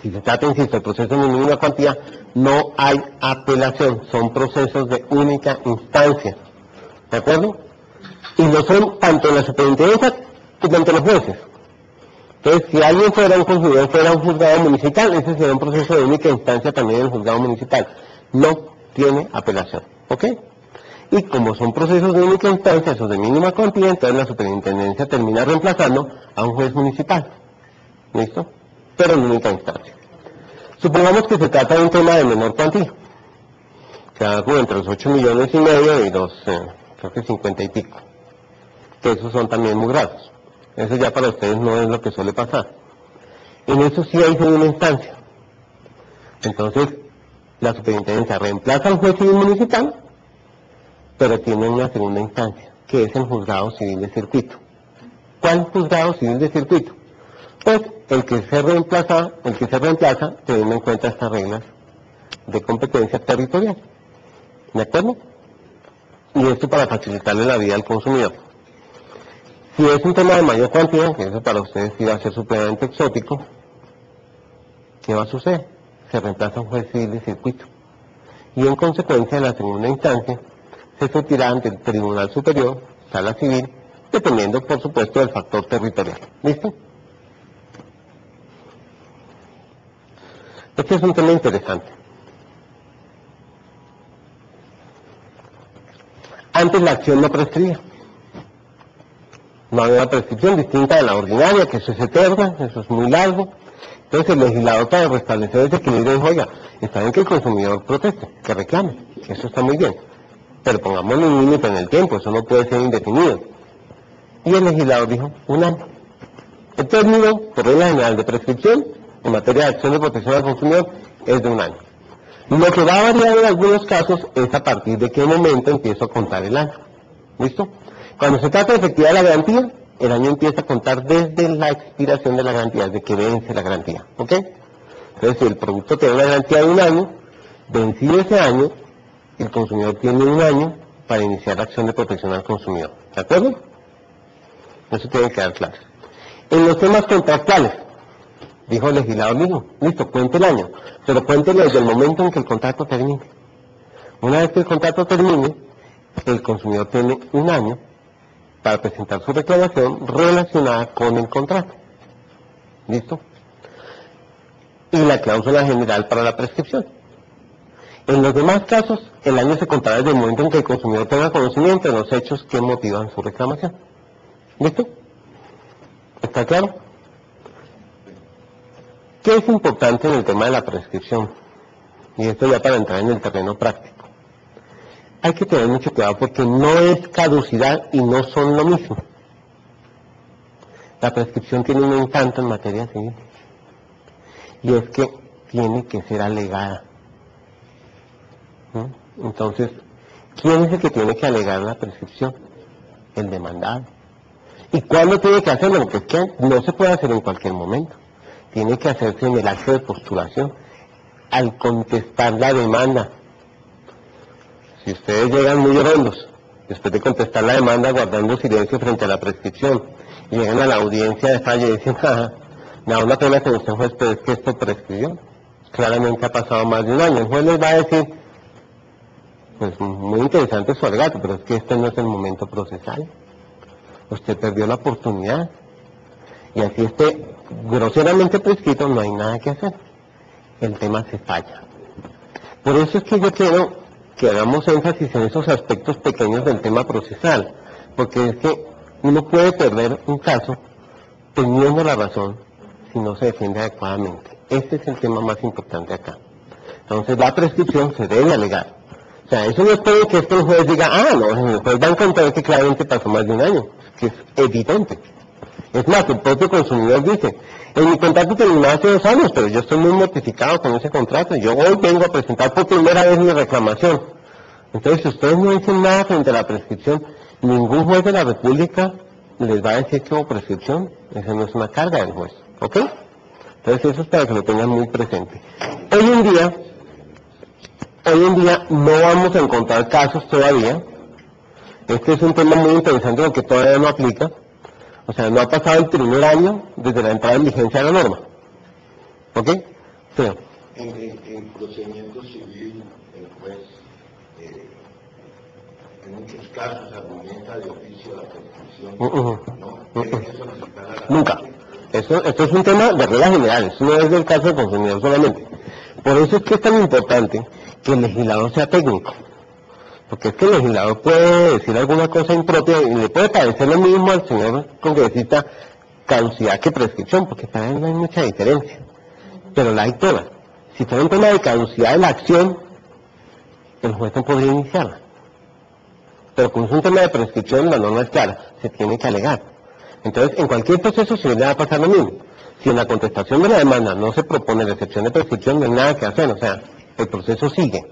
Si se trata, insisto, de procesos de mínima cuantía, no hay apelación, son procesos de única instancia. ¿De acuerdo? Y lo son tanto en la superintendencia como ante los jueces. Entonces, si alguien fuera un consumidor, fuera un juzgado municipal, ese sería un proceso de única instancia también en el juzgado municipal. No tiene apelación. ¿Ok? Y como son procesos de única instancia, esos de mínima cuantía, entonces la superintendencia termina reemplazando a un juez municipal. ¿Listo? Pero en única instancia. Supongamos que se trata de un tema de menor cuantía, que algo entre los 8,5 millones y los, creo que 50 y pico, que esos son también muy graves. Eso ya para ustedes no es lo que suele pasar. En eso sí hay segunda instancia. Entonces, la superintendencia reemplaza al juez civil municipal, pero tiene una segunda instancia, que es el juzgado civil de circuito. ¿Cuál juzgado civil de circuito? Pues el que se reemplaza, teniendo en cuenta estas reglas de competencia territorial. ¿De acuerdo? Y esto para facilitarle la vida al consumidor. Si es un tema de mayor cuantía, que eso para ustedes sí va a ser supremamente exótico, ¿qué va a suceder? Se reemplaza un juez civil de circuito. Y en consecuencia, en la segunda instancia, se surtirá ante el Tribunal Superior, Sala Civil, dependiendo, por supuesto, del factor territorial. ¿Listo? Este es un tema interesante. Antes la acción no prescribía. No había una prescripción distinta de la ordinaria, que eso es eterna, eso es muy largo. Entonces el legislador, para restablecer ese equilibrio, dijo, oiga, está bien que el consumidor proteste, que reclame, eso está muy bien, pero pongámosle un límite en el tiempo, eso no puede ser indefinido. Y el legislador dijo, un año. El término, por regla general de prescripción, en materia de acción de protección al consumidor, es de un año. Lo que va a variar en algunos casos es a partir de qué momento empiezo a contar el año. ¿Listo? Cuando se trata de efectividad de la garantía, el año empieza a contar desde la expiración de la garantía, desde que vence la garantía. ¿Ok? Entonces, si el producto tiene una garantía de un año, vencido ese año, el consumidor tiene un año para iniciar la acción de protección al consumidor. ¿De acuerdo? Eso tiene que quedar claro. En los temas contractuales, dijo el legislador mismo, listo, cuente el año, pero cuéntelo desde el momento en que el contrato termine. Una vez que el contrato termine, el consumidor tiene un año para presentar su reclamación relacionada con el contrato. ¿Listo? Y la cláusula general para la prescripción. En los demás casos, el año se contará desde el momento en que el consumidor tenga conocimiento de los hechos que motivan su reclamación. ¿Listo? ¿Está claro? ¿Qué es importante en el tema de la prescripción? Y esto ya para entrar en el terreno práctico. Hay que tener mucho cuidado porque no es caducidad y no son lo mismo. La prescripción tiene un encanto en materia civil. Y es que tiene que ser alegada. Entonces, ¿quién es el que tiene que alegar la prescripción? El demandado. ¿Y cuándo tiene que hacerlo? Porque es que no se puede hacer en cualquier momento. Tiene que hacerse en el acto de postulación, al contestar la demanda. Si ustedes llegan muy rondos, después de contestar la demanda guardando silencio frente a la prescripción, y llegan a la audiencia de fallo y dicen, me da una pena que usted juez, pero es que esto prescribió. Claramente ha pasado más de un año. El juez les va a decir, pues muy interesante su alegato, pero es que este no es el momento procesal. Usted perdió la oportunidad. Y así esté groseramente prescrito, no hay nada que hacer. El tema se falla. Por eso es que yo quiero que hagamos énfasis en esos aspectos pequeños del tema procesal, porque es que uno puede perder un caso teniendo la razón si no se defiende adecuadamente. Este es el tema más importante acá. Entonces la prescripción se debe alegar. O sea, eso no es todo que el juez diga, no, el juez va a encontrar que claramente pasó más de un año, que es evidente. Es más, el propio consumidor dice, en mi contrato terminó hace 2 años, pero yo estoy muy mortificado con ese contrato, y yo hoy vengo a presentar por primera vez mi reclamación. Entonces, si ustedes no dicen nada frente a la prescripción, ningún juez de la República les va a decir que hubo prescripción. Esa no es una carga del juez, ¿ok? Entonces, eso es para que lo tengan muy presente. Hoy en día no vamos a encontrar casos todavía. Este es un tema muy interesante porque todavía no aplica. O sea, no ha pasado el primer año desde la entrada en vigencia de la norma. ¿Ok? Sí. En procedimiento civil, el juez, en muchos casos, argumenta de oficio la prescripción. ¿No? ¿Tiene que solicitar a la Nunca. Esto es un tema de reglas generales, no es del caso del consumidor solamente. Por eso es que es tan importante que el legislador sea técnico. Porque es que el legislador puede decir alguna cosa impropia y le puede parecer lo mismo al señor congresista caducidad que prescripción, porque para él no hay mucha diferencia. Pero la hay toda. Si fuera un tema de caducidad de la acción, el juez no podría iniciarla. Pero como es un tema de prescripción, la norma es clara, se tiene que alegar. Entonces, en cualquier proceso se le va a pasar lo mismo. Si en la contestación de la demanda no se propone la excepción de prescripción, no hay nada que hacer, o sea, el proceso sigue.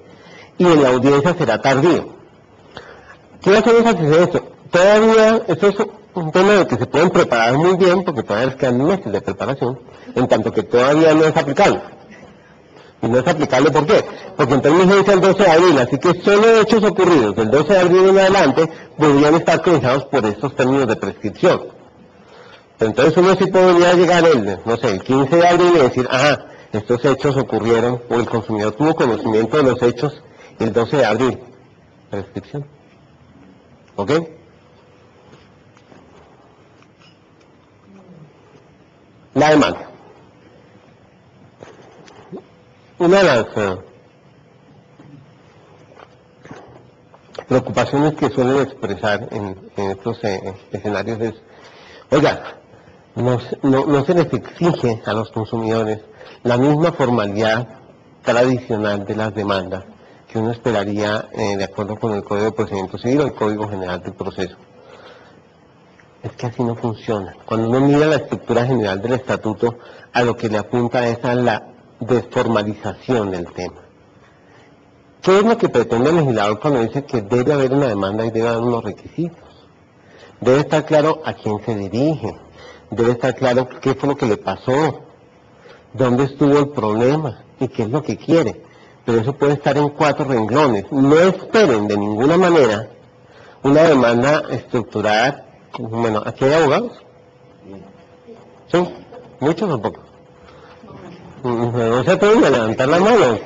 Y en la audiencia será tardío. Quiero hacer énfasis en esto. Todavía, esto es un tema de que se pueden preparar muy bien, porque todavía les quedan meses de preparación, en tanto que todavía no es aplicable. Y no es aplicable, ¿por qué? Porque entró en vigencia el 12 de abril, así que solo hechos ocurridos del 12 de abril en adelante podrían estar cruzados por estos términos de prescripción. Entonces uno sí podría llegar el 15 de abril y decir, estos hechos ocurrieron, o el consumidor tuvo conocimiento de los hechos el 12 de abril. Prescripción. ¿Ok? La demanda. Una de las preocupaciones que suelen expresar en estos escenarios es, oiga, no se les exige a los consumidores la misma formalidad tradicional de las demandas que uno esperaría de acuerdo con el Código de Procedimiento Civil o el Código General del Proceso. Es que así no funciona. Cuando uno mira la estructura general del estatuto, a lo que le apunta es a la desformalización del tema. ¿Qué es lo que pretende el legislador cuando dice que debe haber una demanda y debe haber unos requisitos? Debe estar claro a quién se dirige, debe estar claro qué fue lo que le pasó, dónde estuvo el problema y qué es lo que quiere. Pero eso puede estar en 4 renglones. No esperen de ninguna manera una demanda estructurada. Bueno, ¿aquí hay abogados? ¿Sí? ¿Muchos o pocos? No se atreven a levantar la mano.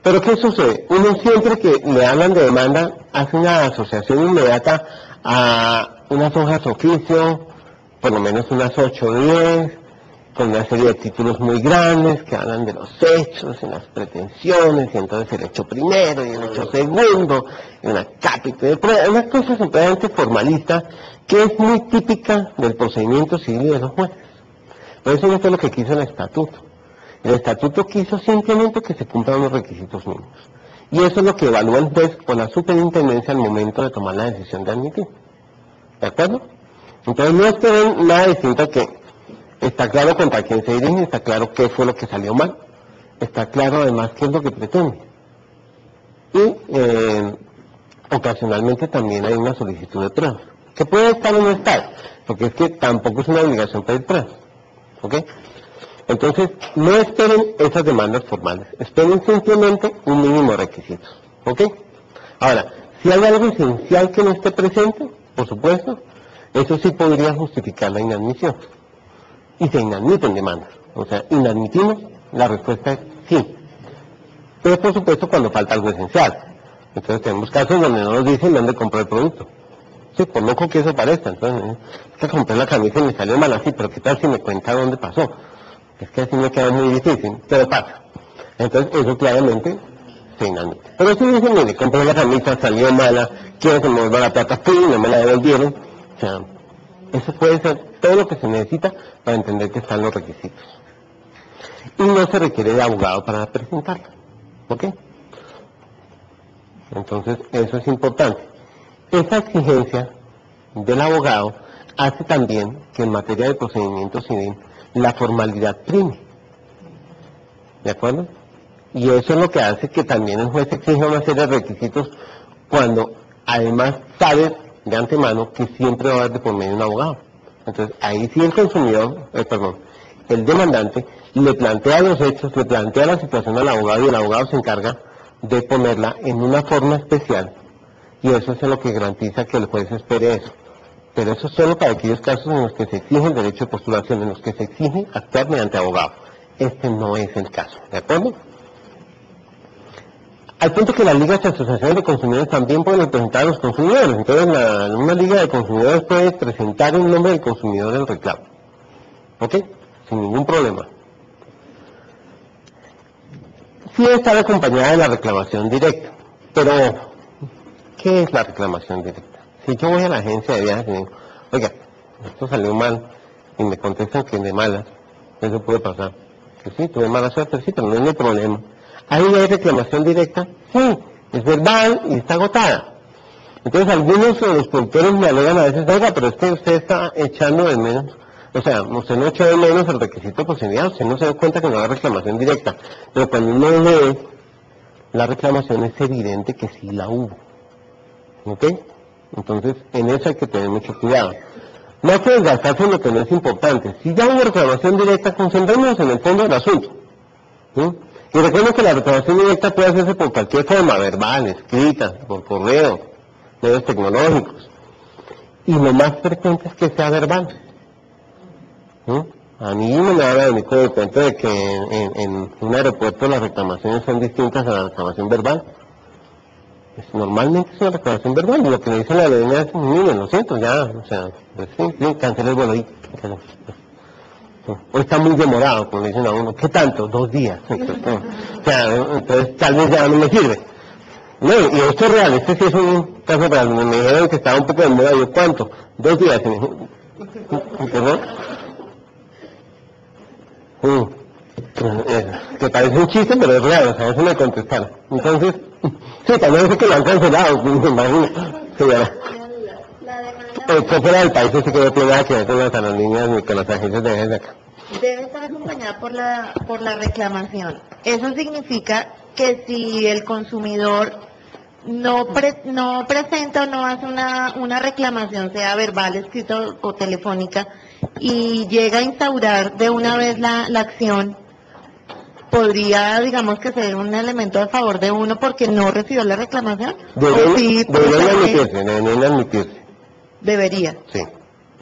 Pero ¿qué sucede? Uno siempre que le hablan de demanda hace una asociación inmediata a unas hojas oficio, por lo menos unas 8 o 10, con una serie de títulos muy grandes que hablan de los hechos y las pretensiones, y entonces el hecho primero y el hecho segundo, y una cápita de prueba, una cosa simplemente formalista que es muy típica del procedimiento civil y de los jueces. Pero eso no fue lo que quiso el estatuto. El estatuto quiso simplemente que se cumplan los requisitos mínimos. Y eso es lo que evalúa el juez con la superintendencia al momento de tomar la decisión de admitir. ¿De acuerdo? Entonces no esperen nada distinto que está claro contra quién se dirige, está claro qué fue lo que salió mal, está claro además qué es lo que pretende. Y ocasionalmente también hay una solicitud de pruebas, que puede estar o no estar, porque es que tampoco es una obligación pedir pruebas. ¿Ok? Entonces, no esperen esas demandas formales, esperen simplemente un mínimo de requisitos. ¿Ok? Ahora, si hay algo esencial que no esté presente, por supuesto, eso sí podría justificar la inadmisión. Y se inadmiten demandas. O sea, inadmitimos, la respuesta es sí. Pero por supuesto cuando falta algo esencial. Entonces tenemos casos donde no nos dicen dónde compró el producto. Sí, por loco que eso parezca. Entonces, es que compré la camisa y me salió mal así, pero ¿qué tal si me cuenta dónde pasó? Es que así me queda muy difícil, pero pasa. Entonces, eso claramente se inadmite. Pero si dicen, mire, compré la camisa, salió mala, quiero que me vuelva la plata, no me la devolvieron, o sea, eso puede ser todo lo que se necesita para entender que están los requisitos. Y no se requiere de abogado para presentarla. ¿Ok? Entonces, eso es importante. Esa exigencia del abogado hace también que en materia de procedimiento civil la formalidad prime. ¿De acuerdo? Y eso es lo que hace que también el juez exija una serie de requisitos cuando además sabe de antemano que siempre va a haber de por medio un abogado. Entonces, ahí sí el consumidor, el demandante le plantea los hechos, le plantea la situación al abogado y el abogado se encarga de ponerla en una forma especial. Y eso es lo que garantiza que el juez espere eso. Pero eso es solo para aquellos casos en los que se exige el derecho de postulación, en los que se exige actuar mediante abogado. Este no es el caso, ¿de acuerdo? Al punto que las ligas y asociaciones de consumidores también pueden representar a los consumidores. Entonces, una liga de consumidores puede presentar en nombre del consumidor el reclamo. ¿Ok? Sin ningún problema. Sí debe estar acompañada de la reclamación directa. Pero, ¿qué es la reclamación directa? Si yo voy a la agencia de viajes y digo, oiga, esto salió mal, y me contestan que de malas, eso puede pasar. Que sí, tuve mala suerte, sí, pero no hay problema. ¿Ahí hay reclamación directa? Sí, es verbal y está agotada. Entonces algunos de los productores me alegan a veces, oiga, pero es que usted está echando de menos, o sea, usted no echó de menos el requisito de posibilidad, usted no se da cuenta que no hay reclamación directa. Pero cuando uno lee la reclamación es evidente que sí la hubo. ¿Ok? Entonces, en eso hay que tener mucho cuidado. No hay que desgastarse en lo que no es importante. Si ya hubo reclamación directa, concentrémonos en el fondo del asunto. ¿Sí? Y recuerden que la reclamación directa puede hacerse por cualquier forma, verbal, escrita, por correo, medios tecnológicos. Y lo más frecuente es que sea verbal. ¿Sí? A mí no me habla de mi cuenta de que en un aeropuerto las reclamaciones son distintas a la reclamación verbal. Normalmente es una reclamación verbal, y lo que me dice la ley es, miren, lo siento, ya, o sea, pues sí, cancelé el vuelo ahí. O está muy demorado, como le dicen a uno, ¿qué tanto? 2 días. O sea, entonces tal vez ya no me sirve. No, y esto es real, este sí es un caso real, me dijeron que estaba un poco demorado, yo, ¿cuánto? 2 días. ¿Perdón? Que parece un chiste, pero es real, o sea, eso me contestaron. Entonces, sí, también sé que lo han cancelado, me imagino. Señora. Fuera del país se quedó plegada que ver con las aerolíneas ni con las agencias de viajes de acá. Debe estar acompañada por la reclamación. Eso significa que si el consumidor no presenta o no hace una reclamación, sea verbal, escrita o telefónica, y llega a instaurar de una vez la acción, podría, digamos, que ser un elemento a favor de uno porque no recibió la reclamación. Deberían admitirse. Debería. Sí.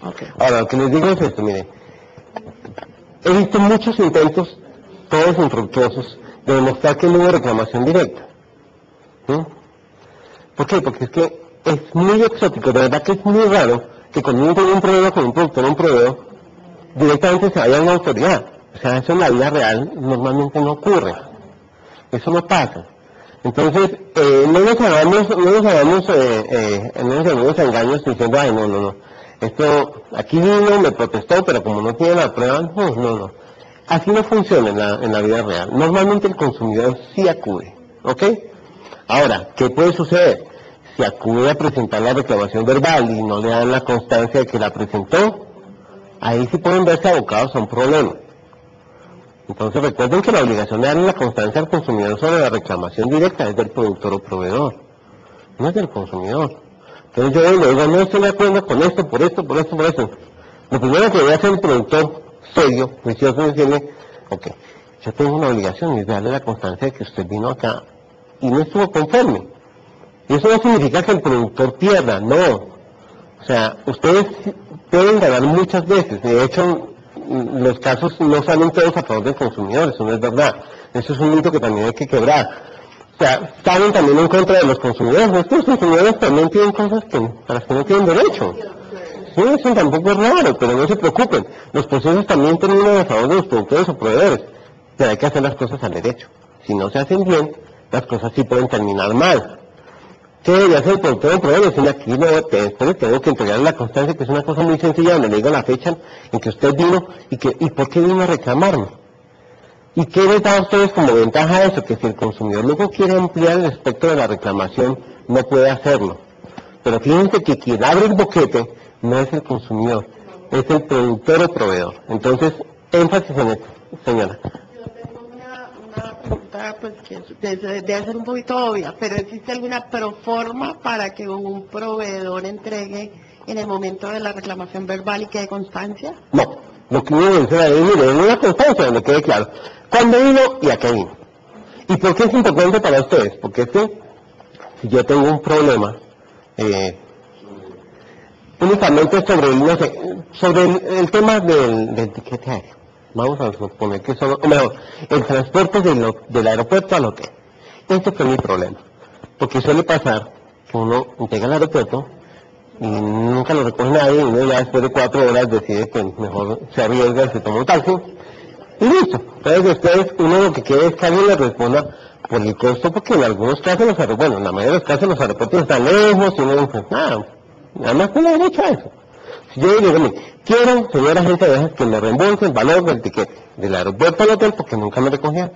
Okay. Ahora, lo que les digo es esto, mire. He visto muchos intentos, todos infructuosos, de demostrar que no hubo reclamación directa. ¿Sí? ¿Por qué? Porque es que es muy exótico, de verdad que es muy raro que cuando uno tiene un problema con un productor o un proveedor, directamente se vaya a una autoridad. O sea, eso en la vida real normalmente no ocurre. Eso no pasa. Entonces, no nos hagamos engaños diciendo, ay, no. Esto, aquí vino, me protestó, pero como no tiene la prueba, no. Así no funciona en la vida real. Normalmente el consumidor sí acude, ¿ok? Ahora, ¿qué puede suceder? Si acude a presentar la reclamación verbal y no le dan la constancia de que la presentó, ahí sí pueden verse abocados a un problema. Entonces recuerden que la obligación de darle la constancia al consumidor sobre la reclamación directa es del productor o proveedor, no es del consumidor. Entonces yo le digo, no estoy de acuerdo con esto, por esto. Lo primero que voy a hacer el productor serio, juicioso, es decirle, ok, yo tengo una obligación y es darle la constancia de que usted vino acá y no estuvo conforme. Y eso no significa que el productor pierda, no. O sea, ustedes pueden ganar muchas veces, de hecho, los casos no salen todos a favor del consumidor, eso no es verdad. Eso es un mito que también hay que quebrar. O sea, salen también en contra de los consumidores. Nuestros consumidores también tienen cosas a las que no tienen derecho. Sí, eso tampoco es raro, pero no se preocupen. Los procesos también terminan a favor de los productores o proveedores. Pero hay que hacer las cosas al derecho. si no se hacen bien, las cosas sí pueden terminar mal. ¿Qué debería hacer el productor del proveedor? Decirle aquí, no, después tengo que entregarle la constancia, que es una cosa muy sencilla, donde le digo la fecha en que usted vino y por qué vino a reclamarme. ¿Y qué les da a ustedes como ventaja eso? Que si el consumidor luego quiere ampliar el espectro de la reclamación, no puede hacerlo. Pero fíjense que quien abre el boquete no es el consumidor, es el productor o proveedor. Entonces, énfasis en esto, señora. Yo tengo una pregunta pues que debe ser un poquito obvia, pero ¿existe alguna proforma para que un proveedor entregue en el momento de la reclamación verbal y quede constancia? No, lo que uno debe hacer es, mire, en una constancia donde quede claro cuándo vino y a qué vino. ¿Y por qué es importante para ustedes? Porque es que si yo tengo un problema, únicamente sobre el tema del etiquetaje, vamos a suponer que solo, o mejor, el transporte del aeropuerto al hotel. Este fue mi problema, porque suele pasar que uno llega al aeropuerto y nunca lo recoge nadie, y uno ya después de 4 horas decide que mejor se arriesga, se toma un taxi, y listo. Entonces después uno lo que quiere es que alguien le responda por el costo, porque en algunos casos los aeropuertos, bueno, en la mayoría de los casos los aeropuertos están lejos, y uno dice, nada más tiene derecho a eso. Si yo digo, mire, quiero, señora agente de viajes, que me reembolse el valor del tiquete del aeropuerto al hotel porque nunca me recogían.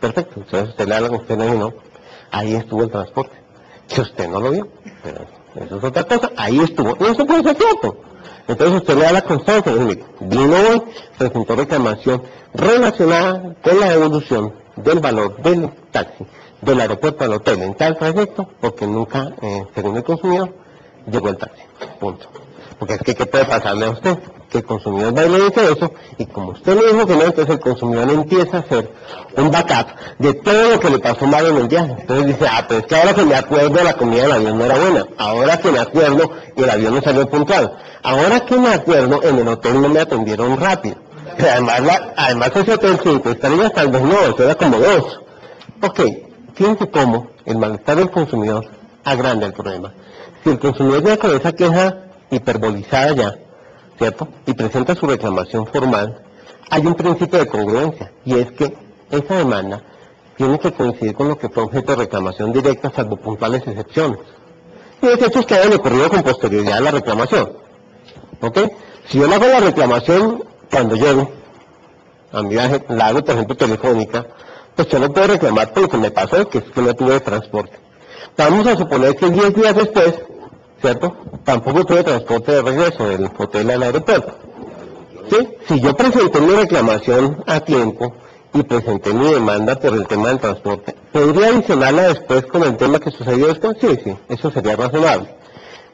Perfecto, entonces usted le habla con usted, no, ahí estuvo el transporte, que usted no lo vio, pero eso es otra cosa, ahí estuvo, y eso puede ser cierto. Entonces usted le da la constancia, y dice, vino hoy, presentó reclamación relacionada con la devolución del valor del taxi del aeropuerto al hotel en tal trayecto, porque nunca, según el consumidor, llegó el taxi, punto. Porque es que, ¿qué puede pasarle a usted? Que el consumidor va y le dice eso, y como usted le dijo que no, entonces el consumidor empieza a hacer un backup de todo lo que le pasó mal en el viaje. Entonces dice, pues es que ahora que me acuerdo la comida del avión no era buena, ahora que me acuerdo el avión no salió puntual, ahora que me acuerdo en el hotel no me atendieron rápido. Además ese hotel 5 estrellas tal vez no, eso era como 2. Ok, fíjense cómo el malestar del consumidor agranda el problema. Si el consumidor llega con esa queja hiperbolizada ya, ¿cierto? Y presenta su reclamación formal, hay un principio de congruencia, y es que esa demanda tiene que coincidir con lo que fue objeto de reclamación directa, salvo puntuales excepciones. Y los hechos que hayan ocurrido con posterioridad a la reclamación. ¿Ok? Si yo le hago la reclamación cuando llego a mi viaje, la hago por ejemplo telefónica, pues yo no puedo reclamar por lo que me pasó, que es que no tuve transporte. Vamos a suponer que 10 días después, ¿cierto? Tampoco tuve transporte de regreso del hotel al aeropuerto. ¿Sí? Si yo presenté mi reclamación a tiempo y presenté mi demanda por el tema del transporte, ¿podría adicionarla después con el tema que sucedió después? Sí, eso sería razonable.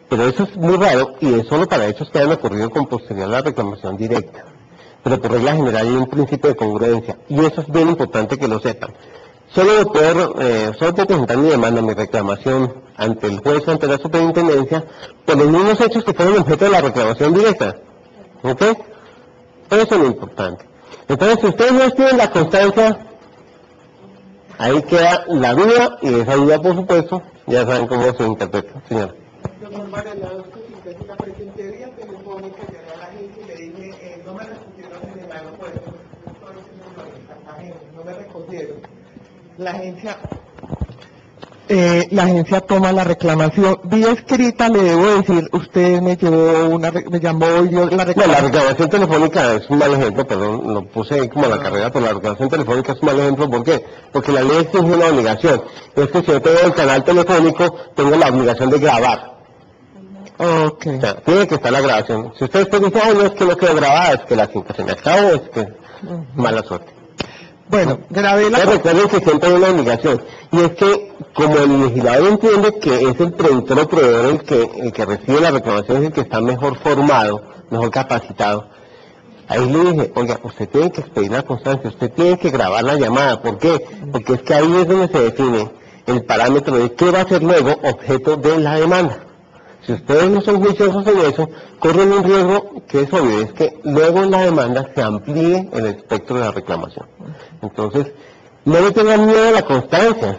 Pero eso es muy raro y es solo para hechos que hayan ocurrido con posterioridad a la reclamación directa. Pero por regla general hay un principio de congruencia y eso es bien importante que lo sepan. Solo puedo presentar mi demanda, mi reclamación ante el juez, ante la superintendencia, por los mismos hechos que fueron objeto de la reclamación directa. ¿Ok? Eso es lo importante. Entonces, si ustedes no tienen la constancia, ahí queda la duda, y esa duda, por supuesto, ya saben cómo se interpreta. Señora. Doctor Mariano, si la presenté vía telefónica, llamé a la gente y le dije, no me respondieron en el aeropuerto, no me recogieron. La agencia toma la reclamación. Vía escrita le debo decir, usted me llamó y dio la No, la reclamación. reclamación telefónica es un mal ejemplo, perdón, lo puse ahí como a la carrera, pero la reclamación telefónica es un mal ejemplo, ¿por qué? Porque la ley exige una obligación. Es que si yo tengo el canal telefónico, tengo la obligación de grabar. Ok. O sea, tiene que estar la grabación. Si usted después dice, no, es que no quedó grabada, es que la cinta se me acabó, es que mala suerte. Bueno, grabé la... Pero recuerden que siempre hay una obligación, y es que como el legislador entiende que es el productor o proveedor el que recibe la reclamación, es el que está mejor formado, mejor capacitado, ahí le dije, oiga, usted tiene que expedir la constancia, usted tiene que grabar la llamada. ¿Por qué? Porque es que ahí es donde se define el parámetro de qué va a ser luego objeto de la demanda. Si ustedes no son juiciosos en eso, corren un riesgo que es obvio, es que luego en la demanda se amplíe el espectro de la reclamación. Entonces, no le tengan miedo a la constancia.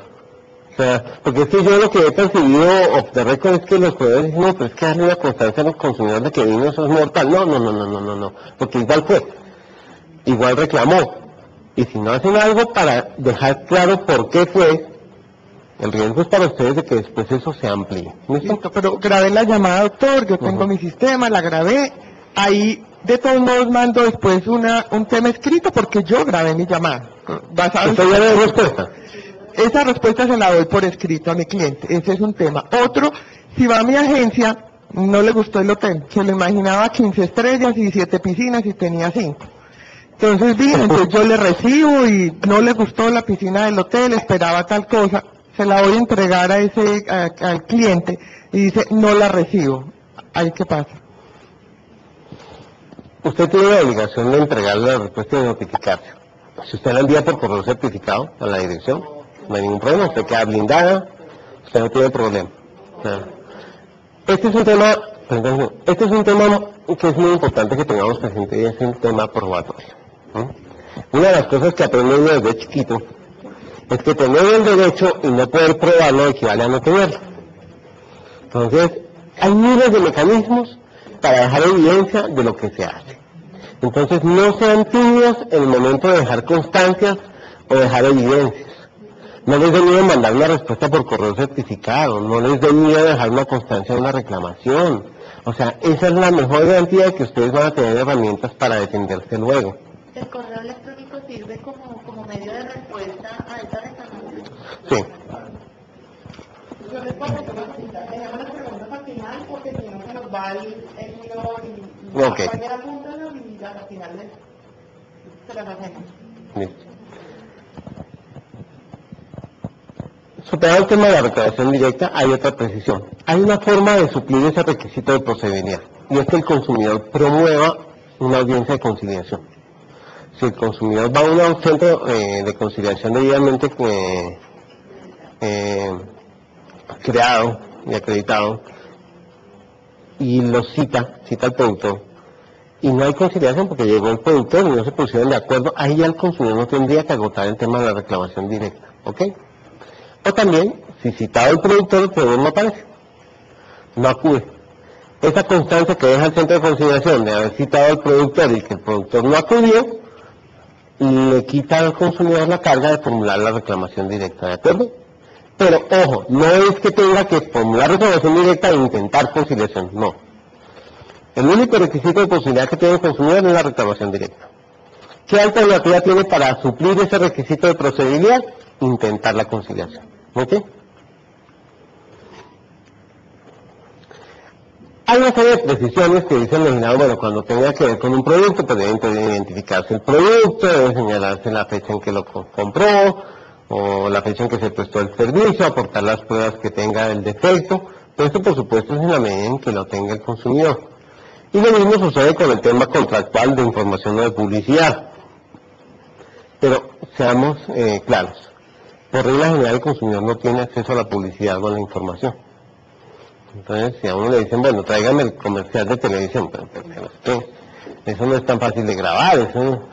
O sea, porque es que yo lo que he percibido off the record es que los proveedores dicen, no, pero es que darle una constancia a los consumidores de que vino, eso es mortal. No, porque igual fue, igual reclamó. Y si no hacen algo para dejar claro por qué fue, el riesgo es para ustedes de que después eso se amplíe. ¿Listo? Listo, pero grabé la llamada, doctor, yo tengo mi sistema, la grabé, ahí de todos modos mando después un tema escrito porque yo grabé mi llamada. Basado en... ¿Usted ya le dio respuesta? Esa respuesta se la doy por escrito a mi cliente, ese es un tema. Otro, si va a mi agencia, no le gustó el hotel, se lo imaginaba 15 estrellas y 7 piscinas y tenía 5. Entonces vino, entonces yo le recibo y no le gustó la piscina del hotel, esperaba tal cosa, se la voy a entregar a al cliente y dice, no la recibo. ¿Ahí qué pasa? Usted tiene la obligación de entregarle la respuesta y de notificarse. Si usted la envía por correo certificado a la dirección, no hay ningún problema, usted queda blindada, usted no tiene problema. Este es un tema que es muy importante que tengamos presente y es el tema probatorio. Una de las cosas que aprende uno desde chiquito es que tener el derecho y no poder probarlo equivale a no tenerlo. Entonces, hay miles de mecanismos para dejar evidencia de lo que se hace. Entonces, no sean tímidos en el momento de dejar constancias o dejar evidencias. No les dé miedo mandar una respuesta por correo certificado, no les dé miedo dejar una constancia de una reclamación. O sea, esa es la mejor garantía de que ustedes van a tener herramientas para defenderse luego. ¿El correo electrónico sirve como medio de respuesta a esa reclamación? Sí. Yo recuerdo que tenemos las preguntas al final porque si no se nos va el hilo y Ok. apúntanos y al final se las hacemos. Listo. Superado el tema de la reclamación directa, hay otra precisión. Hay una forma de suplir ese requisito de procedibilidad, y es que el consumidor promueva una audiencia de conciliación. Si el consumidor va a un centro de conciliación debidamente creado y acreditado, y lo cita al productor, y no hay conciliación porque llegó el productor y no se pusieron de acuerdo, ahí ya el consumidor no tendría que agotar el tema de la reclamación directa, ¿ok? O también, si citado el productor, el proveedor no aparece, no acude. Esa constancia que deja el centro de conciliación de haber citado al productor y que el productor no acudió, le quita al consumidor la carga de formular la reclamación directa, ¿de acuerdo? Pero, ojo, no es que tenga que formular reclamación directa e intentar conciliación, no. El único requisito de posibilidad que tiene el consumidor es la reclamación directa. ¿Qué alternativa tiene para suplir ese requisito de procedibilidad? Intentar la conciliación. ¿Ok? Hay una serie de precisiones que dice el legislador, bueno, cuando tenga que ver con un producto, pues debe identificarse el producto, debe señalarse la fecha en que lo compró, o la fecha en que se prestó el servicio, aportar las pruebas que tenga del defecto. Todo esto, por supuesto, es en la medida en que lo tenga el consumidor. Y lo mismo sucede con el tema contractual de información o de publicidad. Pero seamos claros. Por regla general, el consumidor no tiene acceso a la publicidad o a la información. Entonces, si a uno le dicen, bueno, tráigame el comercial de televisión, pero eso no es tan fácil de grabar, eso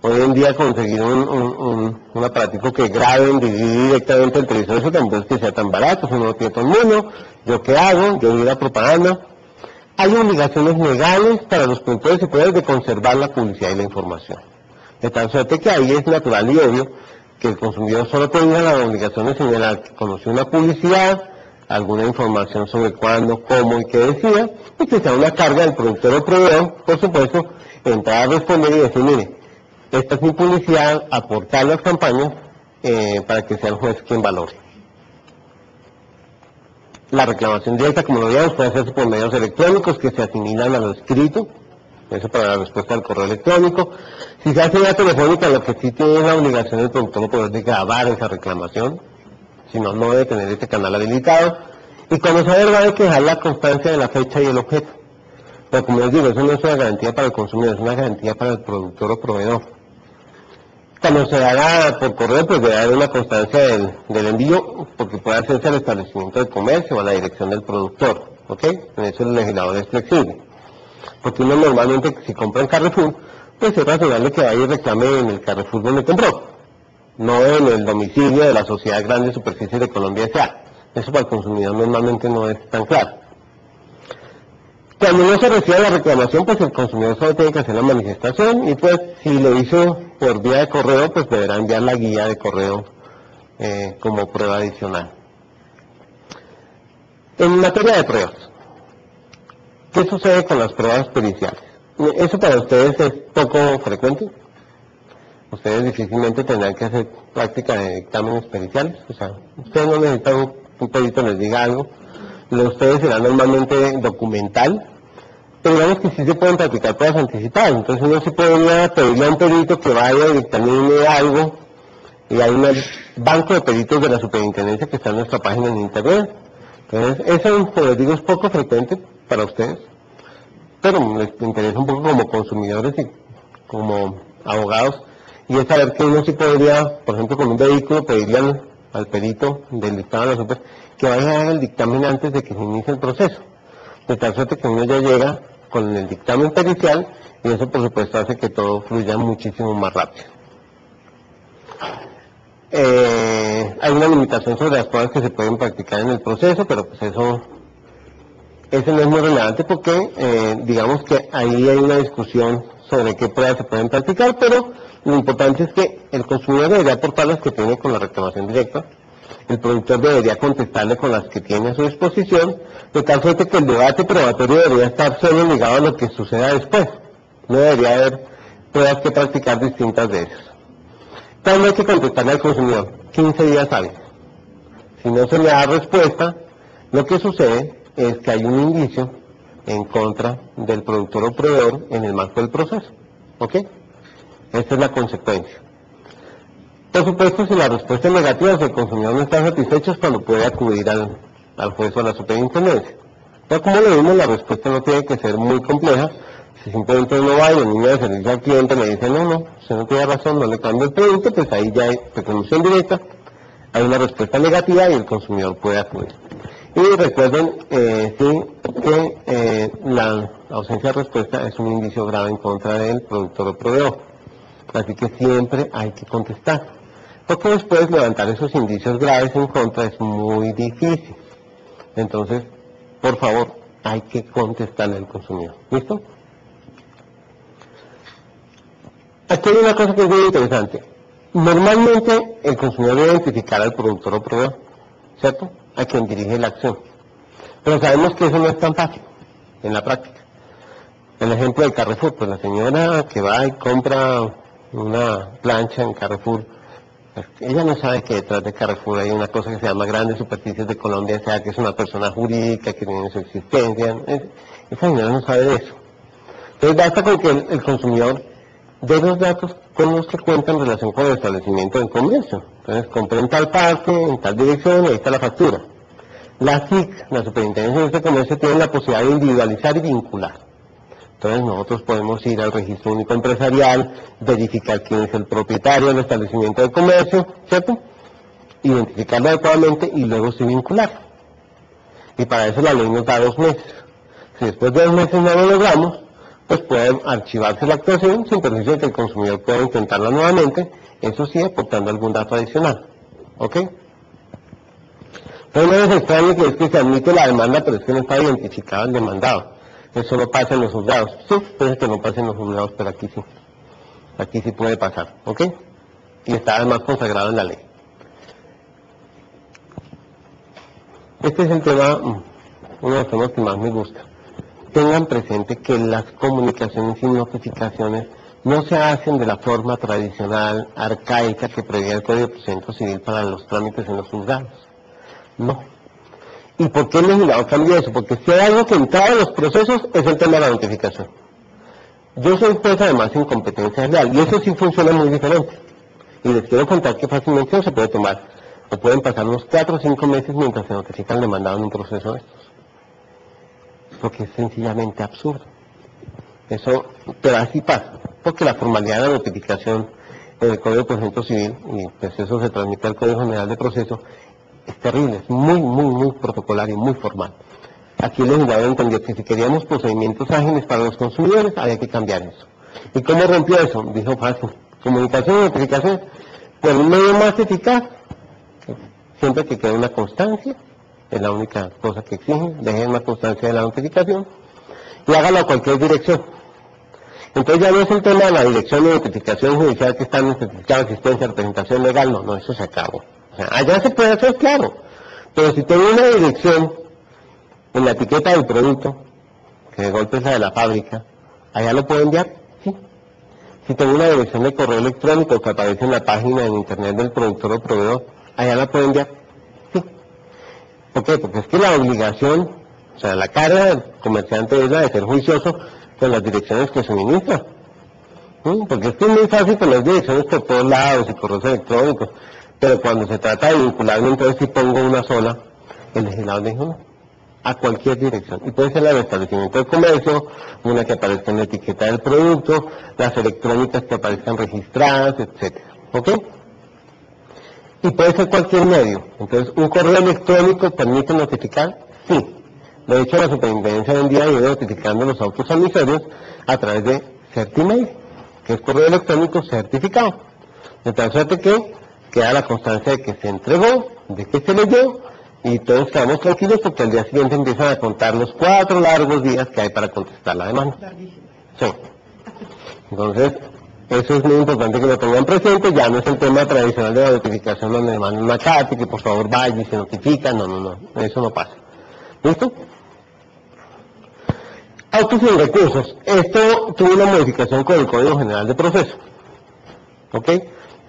hoy en día conseguir un aparatico que grabe directamente el televisor, eso tampoco es que sea tan barato, eso no lo tiene todo el mundo. ¿Yo qué hago? Yo doy la propaganda. Hay obligaciones legales para los productores y poderes de conservar la publicidad y la información. De tal suerte que ahí es natural y obvio que el consumidor solo tenga la obligación de señalar que conoció una publicidad, alguna información sobre cuándo, cómo y qué decía, y que sea una carga del productor o proveedor, por supuesto, entrar a responder y decir, mire, esta es mi publicidad, aportar las campañas para que sea el juez quien valore. La reclamación directa, como lo veíamos, puede hacerse por medios electrónicos que se asimilan a lo escrito, eso para la respuesta al correo electrónico. Si se hace vía telefónica, lo que sí tiene la obligación del productor no poder de grabar esa reclamación, si no, no debe tener este canal habilitado. Y cuando sea verdad hay que dejar la constancia de la fecha y el objeto. Pero como les digo, eso no es una garantía para el consumidor, es una garantía para el productor o proveedor. Cuando se haga por correo, pues debe haber una constancia del envío, porque puede hacerse al establecimiento de comercio o a la dirección del productor, ¿ok? En eso el legislador es flexible. Porque uno normalmente, si compra en Carrefour, pues es razonable que vaya y reclame en el Carrefour donde compró, no en el domicilio de la Sociedad Grandes Superficies de Colombia S.A. Eso para el consumidor normalmente no es tan claro. Cuando no se recibe la reclamación, pues el consumidor solo tiene que hacer la manifestación y pues si lo hizo por vía de correo, pues deberá enviar la guía de correo como prueba adicional. En materia de pruebas, ¿qué sucede con las pruebas periciales? ¿Eso para ustedes es poco frecuente? Ustedes difícilmente tendrán que hacer práctica de dictámenes periciales, o sea, ustedes no necesitan un perito les diga algo, lo de ustedes será normalmente documental, pero digamos que sí se pueden practicar pruebas anticipadas, entonces uno sí podría pedirle a un perito que vaya y dictamine algo, y hay un banco de peritos de la superintendencia que está en nuestra página en internet. Entonces, eso, como les digo, es poco frecuente para ustedes, pero les interesa un poco como consumidores y como abogados, y es saber que uno sí podría, por ejemplo, con un vehículo, pedirle al perito del dictamen de la super que vaya a hacer el dictamen antes de que se inicie el proceso, de tal suerte que uno ya llega con el dictamen pericial, y eso, por supuesto, hace que todo fluya muchísimo más rápido. Hay una limitación sobre las pruebas que se pueden practicar en el proceso, pero pues eso no es muy relevante porque digamos que ahí hay una discusión sobre qué pruebas se pueden practicar, pero lo importante es que el consumidor debería aportar las que tiene con la reclamación directa, el productor debería contestarle con las que tiene a su disposición, de tal suerte que el debate probatorio debería estar solo ligado a lo que suceda después, no debería haber pruebas que practicar distintas de esas. ¿Cuándo hay que contestarle al consumidor? 15 días hábiles. Si no se le da respuesta, lo que sucede es que hay un indicio en contra del productor o proveedor en el marco del proceso. ¿Ok? Esta es la consecuencia. Por supuesto, si la respuesta es negativa, si el consumidor no está satisfecho, es cuando puede acudir al juez o a la superintendencia. Pero como lo vimos, la respuesta no tiene que ser muy compleja. Si simplemente uno va y el niño de servicio al cliente le dice, no, usted no tiene razón, no le cambio el producto, pues ahí ya hay reclamación directa, hay una respuesta negativa y el consumidor puede acudir. Y recuerden, que la ausencia de respuesta es un indicio grave en contra del productor o proveedor. Así que siempre hay que contestar. Porque después levantar esos indicios graves en contra es muy difícil. Entonces, por favor, hay que contestarle al consumidor. ¿Listo? Aquí hay una cosa que es muy interesante. Normalmente el consumidor debe identificar al productor o proveedor, ¿cierto? A quien dirige la acción. Pero sabemos que eso no es tan fácil en la práctica. El ejemplo de Carrefour, pues la señora que va y compra una plancha en Carrefour, pues ella no sabe que detrás de Carrefour hay una cosa que se llama Grandes Superficies de Colombia, o sea, que es una persona jurídica que tiene su existencia. Esa señora no sabe de eso. Entonces basta con que el consumidor de los datos con los que cuenta en relación con el establecimiento del comercio. Entonces, compré en tal parque, en tal dirección, y ahí está la factura. La SIC, la Superintendencia de Comercio, tiene la posibilidad de individualizar y vincular. Entonces, nosotros podemos ir al registro único empresarial, verificar quién es el propietario del establecimiento de comercio, ¿cierto? Identificarlo adecuadamente y luego sí vincular. Y para eso la ley nos da 2 meses. Si después de 2 meses no lo logramos, pues puede archivarse la actuación sin perjuicio de que el consumidor pueda intentarla nuevamente, eso sí, aportando algún dato adicional. ¿Ok? Entonces no es extraño que es que se admite la demanda, pero es que no está identificado el demandado. Eso no pasa en los juzgados. Sí, puede que no pase en los juzgados, pero aquí sí. Aquí sí puede pasar. ¿Ok? Y está además consagrado en la ley. Este es el tema, uno de los temas que más me gusta. Tengan presente que las comunicaciones y notificaciones no se hacen de la forma tradicional, arcaica, que prevé el Código de Procedimiento Civil para los trámites en los juzgados. No. ¿Y por qué el legislador cambió eso? Porque si hay algo que entraba en los procesos es el tema de la notificación. Yo soy juez además en competencia real, y eso sí funciona muy diferente. Y les quiero contar que fácilmente se puede tomar, o pueden pasar unos 4 o 5 meses mientras se notifica el demandado en un proceso de estos. Porque es sencillamente absurdo. Eso, pero así pasa, porque la formalidad de la notificación en el Código de Procedimiento Civil, y pues eso se transmite al Código General de Proceso, es terrible, es muy protocolario, muy formal. Aquí el legislador entendió que si queríamos procedimientos ágiles para los consumidores, había que cambiar eso. ¿Y cómo rompió eso? Dijo fácil, comunicación y notificación, por un medio más eficaz, siempre que quede una constancia, es la única cosa que exigen, dejen una constancia de la notificación, y hágalo a cualquier dirección. Entonces ya no es el tema de la dirección de notificación judicial que está en el certificado de asistencia, representación legal, no, eso se acabó. O sea, allá se puede hacer, claro, pero si tengo una dirección en la etiqueta del producto, que de golpe es la de la fábrica, allá lo puedo enviar, sí. Si tengo una dirección de correo electrónico que aparece en la página en internet del productor o proveedor, allá la puedo enviar, sí. ¿Por qué? Porque es que la obligación, o sea, la carga del comerciante es la de ser juicioso con las direcciones que suministra. Porque es que es muy fácil con las direcciones por todos lados y correos electrónicos, pero cuando se trata de vincularme, entonces si pongo una sola, el legislador dijo no, a cualquier dirección. Y puede ser la del establecimiento de comercio, una que aparezca en la etiqueta del producto, las electrónicas que aparezcan registradas, etcétera. ¿Ok? Y puede ser cualquier medio. Entonces, ¿un correo electrónico permite notificar? Sí. De hecho, la superintendencia hoy en día viene notificando los autos emisorios a través de CertiMail, que es correo electrónico certificado. De tal suerte que queda la constancia de que se entregó, de que se leyó, y todos quedamos tranquilos porque al día siguiente empiezan a contar los 4 largos días que hay para contestar la demanda. Sí. Entonces, eso es muy importante que lo tengan presente, ya no es el tema tradicional de la notificación donde le mandan una carta y que por favor vaya y se notifica, no, eso no pasa. ¿Listo? Autos sin recursos. Esto tuvo una modificación con el Código General de Proceso. ¿Ok?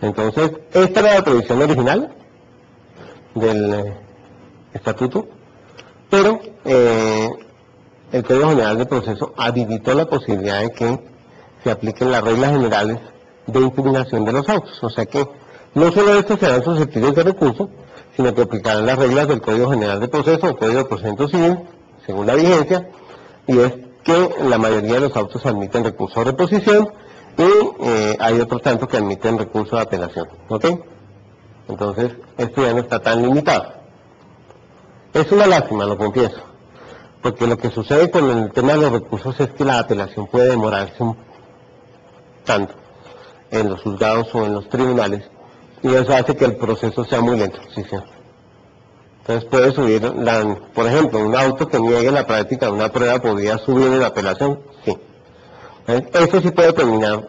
Entonces, esta era la previsión original del estatuto, pero el Código General de Proceso habilitó la posibilidad de que se apliquen las reglas generales de impugnación de los autos. O sea que no solo estos serán susceptibles de recurso, sino que aplicarán las reglas del Código General de Proceso o Código de Procedimiento Civil, según la vigencia, y es que la mayoría de los autos admiten recurso de reposición y hay otros tantos que admiten recurso de apelación. ¿Ok? Entonces, esto ya no está tan limitado. Es una lástima, lo confieso, porque lo que sucede con el tema de los recursos es que la apelación puede demorarse un tanto en los juzgados o en los tribunales, y eso hace que el proceso sea muy lento, sí, sí. Entonces puede subir, por ejemplo, un auto que niegue la práctica de una prueba podría subir en la apelación, sí. Eso sí puede terminar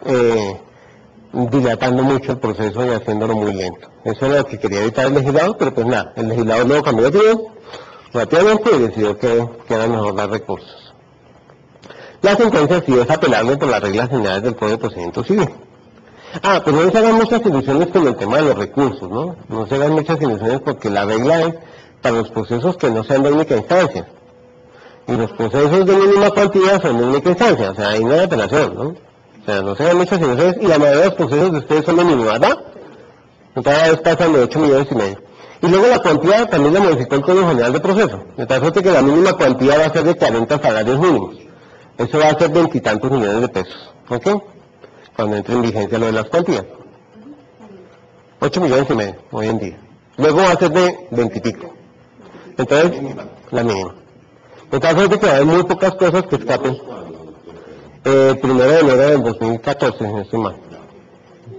dilatando mucho el proceso y haciéndolo muy lento. Eso es lo que quería evitar el legislador, pero pues nada, el legislador luego cambió de opinión rápidamente y decidió que eran mejor dar recursos. La sentencia sí es apelable por las reglas generales del Código de Procedimiento Civil. Pues no se hagan muchas ilusiones con el tema de los recursos, ¿no? No se hagan muchas ilusiones porque la regla es para los procesos que no sean de única instancia. Y los procesos de mínima cuantía son de única instancia, o sea, ahí no hay apelación, ¿no? O sea, no se hagan muchas ilusiones y la mayoría de los procesos de ustedes son de mínima, ¿verdad? Cada vez pasan de 8,5 millones. Y luego la cuantía también la modificó el Código General de Proceso. De tal suerte que la mínima cuantía va a ser de 40 salarios mínimos. Eso va a ser 20 y tantos millones de pesos. ¿Ok? Cuando entre en vigencia lo de las cuantías. 8,5 millones hoy en día. Luego va a ser de 20 y pico. Entonces, la mínima. De tal suerte que va a haber muy pocas cosas que escapen. 1 de enero del 2014, no estoy mal.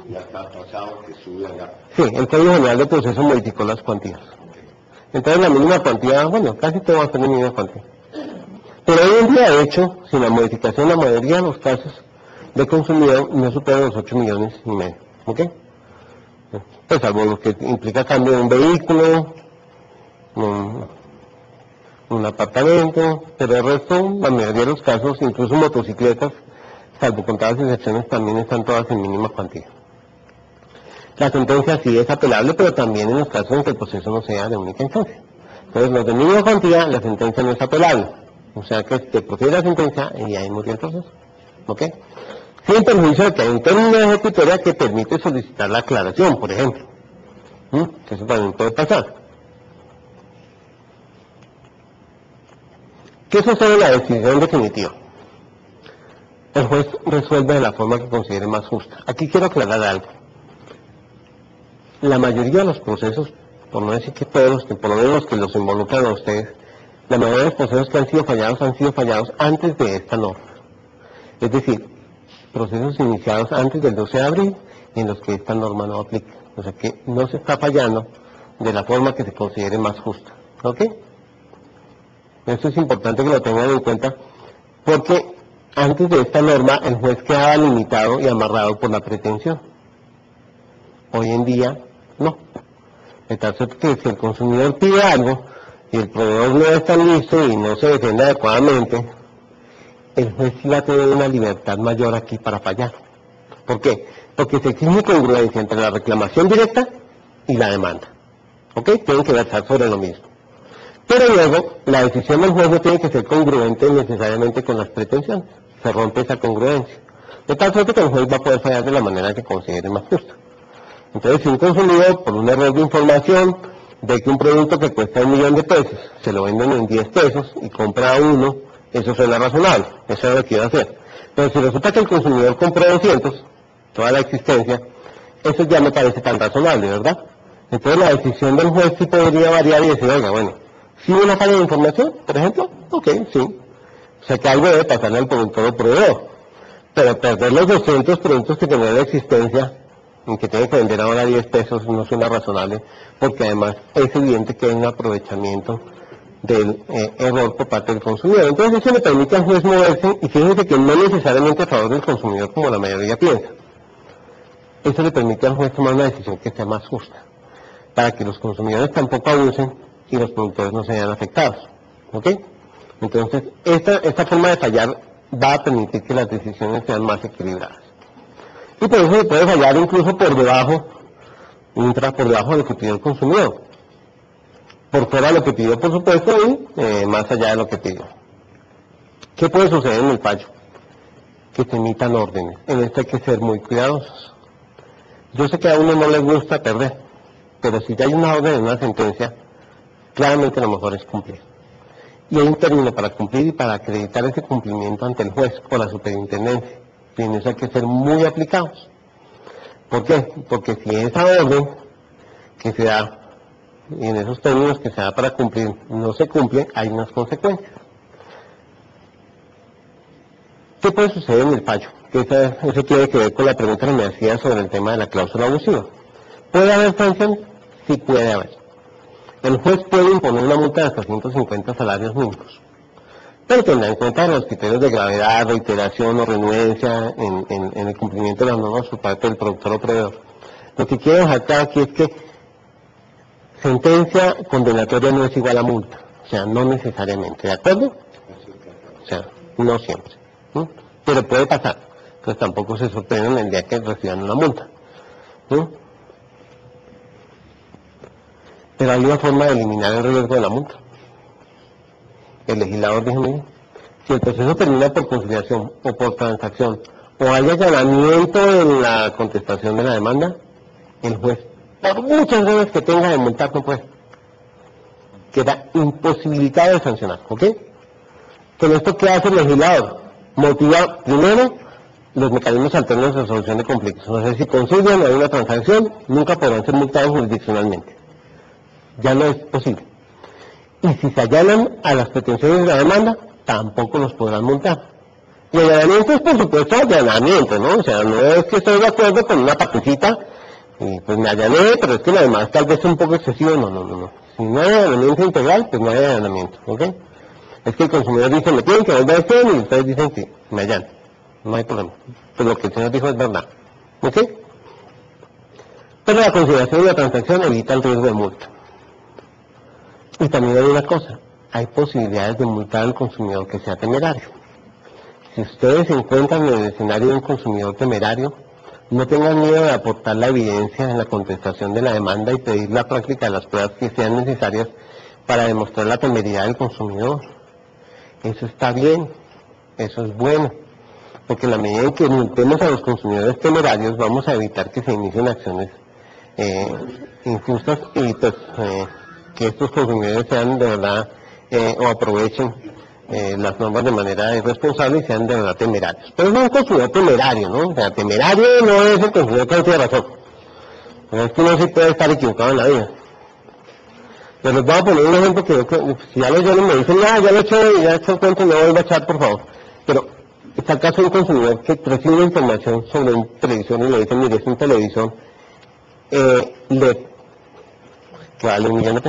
Ya está pasado que sube allá. Sí, el Código General de Proceso modificó las cuantías. Entonces la mínima cuantía, bueno, casi todo va a ser la mínima cuantía. Pero hoy en día, de hecho, sin la modificación, la mayoría de los casos de consumidor no superan los 8,5 millones. ¿Ok? Pues salvo lo que implica cambio de un vehículo, un apartamento, pero el resto, la mayoría de los casos, incluso motocicletas, salvo contadas excepciones, también están todas en mínima cuantía. La sentencia sí es apelable, pero también en los casos en que el proceso no sea de única instancia. Entonces, los de mínima cuantía, la sentencia no es apelable. O sea que se procede la sentencia y ahí murió el proceso. ¿Ok? Sin perjuicio de que hay un término de ejecutoria que permite solicitar la aclaración, por ejemplo. Que eso también puede pasar. ¿Qué sucede en la decisión definitiva? El juez resuelve de la forma que considere más justa. Aquí quiero aclarar algo. La mayoría de los procesos, por no decir que todos, que por lo menos los que los involucran a ustedes, la mayoría de los procesos que han sido fallados antes de esta norma. Es decir, procesos iniciados antes del 12 de abril en los que esta norma no aplica. O sea que no se está fallando de la forma que se considere más justa. ¿Ok? Esto es importante que lo tengan en cuenta porque antes de esta norma el juez quedaba limitado y amarrado por la pretensión. Hoy en día no. De tal suerte que si el consumidor pide algo y el proveedor no está listo y no se defiende adecuadamente, el juez sí va a tener una libertad mayor aquí para fallar. ¿Por qué? Porque se exige congruencia entre la reclamación directa y la demanda. ¿Ok? Tienen que versar sobre lo mismo. Pero luego, la decisión del juez no tiene que ser congruente necesariamente con las pretensiones. Se rompe esa congruencia. De tal suerte que el juez va a poder fallar de la manera que considere más justa. Entonces, si un consumidor, por un error de información, ve que un producto que cuesta 1 millón de pesos, se lo venden en 10 pesos y compra uno, eso suena razonable, eso es lo que iba a hacer. Pero si resulta que el consumidor compró 200, toda la existencia, eso ya no parece tan razonable, ¿verdad? Entonces la decisión del juez sí podría variar y decir, oiga, bueno, si una falla de información, por ejemplo, ok, sí. O sea que algo debe pasarle al productor o proveedor. Pero perder los 200 productos que tenían la existencia, y que tiene que vender ahora 10 pesos, no suena razonable, porque además es evidente que hay un aprovechamiento del error por parte del consumidor. Entonces eso le permite al juez moverse, y fíjense que no necesariamente a favor del consumidor como la mayoría piensa. Eso le permite al juez tomar una decisión que sea más justa, para que los consumidores tampoco abusen y los productores no se vean afectados. ¿Ok? Entonces, esta forma de fallar va a permitir que las decisiones sean más equilibradas. Y por eso se puede fallar incluso por debajo de lo que pidió el consumidor. Por fuera de lo que pidió, por supuesto, y más allá de lo que pidió. ¿Qué puede suceder en el fallo? Que se emitan órdenes. En esto hay que ser muy cuidadosos. Yo sé que a uno no les gusta perder, pero si ya hay una orden en una sentencia, claramente lo mejor es cumplir. Y hay un término para cumplir y para acreditar ese cumplimiento ante el juez o la superintendencia. Y en eso hay que ser muy aplicados. ¿Por qué? Porque si esa orden que se da, y en esos términos que se da para cumplir, no se cumple, hay unas consecuencias. ¿Qué puede suceder en el fallo? Eso tiene que ver con la pregunta que me hacía sobre el tema de la cláusula abusiva. ¿Puede haber sanción? Sí puede haber. El juez puede imponer una multa de hasta 150 salarios mínimos, pero tendrá en cuenta los criterios de gravedad, reiteración o renuencia en el cumplimiento de las normas por parte del productor o proveedor. Lo que quiero dejar claro aquí es que sentencia condenatoria no es igual a multa, o sea, no necesariamente, ¿de acuerdo? O sea, no siempre, ¿no? Pero puede pasar, entonces tampoco se sorprenden el día que reciban una multa, ¿no? Pero hay una forma de eliminar el riesgo de la multa. El legislador dijo, mire, si el proceso termina por conciliación o por transacción, o hay allanamiento en la contestación de la demanda, el juez, por muchas veces que tenga de multar, no puede. Queda imposibilitado de sancionar, ¿ok? Con esto, ¿qué hace el legislador? Motiva, primero, los mecanismos alternos de resolución de conflictos. No sé si concilian o hay una transacción, nunca podrán ser multados jurisdiccionalmente. Ya no es posible. Y si se allanan a las pretensiones de la demanda, tampoco los podrán multar. Y el allanamiento es, por supuesto, allanamiento, ¿no? O sea, no es que estoy de acuerdo con una paquetita, y pues me allané, pero es que la demás tal vez es un poco excesivo. No. Si no hay allanamiento integral, pues no hay allanamiento, ¿ok? Es que el consumidor dice, me tienen que volver a hacer, y ustedes dicen que me allanan. No hay problema. Pues lo que el señor dijo es verdad, ¿ok? Pero la consideración de la transacción evita el riesgo de multa. Y también hay una cosa, hay posibilidades de multar al consumidor que sea temerario. Si ustedes se encuentran en el escenario de un consumidor temerario, no tengan miedo de aportar la evidencia en la contestación de la demanda y pedir la práctica de las pruebas que sean necesarias para demostrar la temeridad del consumidor. Eso está bien, eso es bueno, porque en la medida en que multemos a los consumidores temerarios, vamos a evitar que se inicien acciones injustas y pues que estos consumidores sean de verdad o aprovechen las normas de manera irresponsable y sean de verdad temerarios. Pero no es un consumidor temerario, ¿no? O sea, temerario no es el consumidor que no tiene razón. Pero es que uno sí puede estar equivocado en la vida. Pero les voy a poner un ejemplo que si ya lo oyeron me dicen, ya lo he hecho, ya he hecho cuenta, no vuelvo a echar, por favor. Pero está el caso de un consumidor que recibe una información sobre un televisor y le dicen, mire, es un televisor LED que vale $1 millón.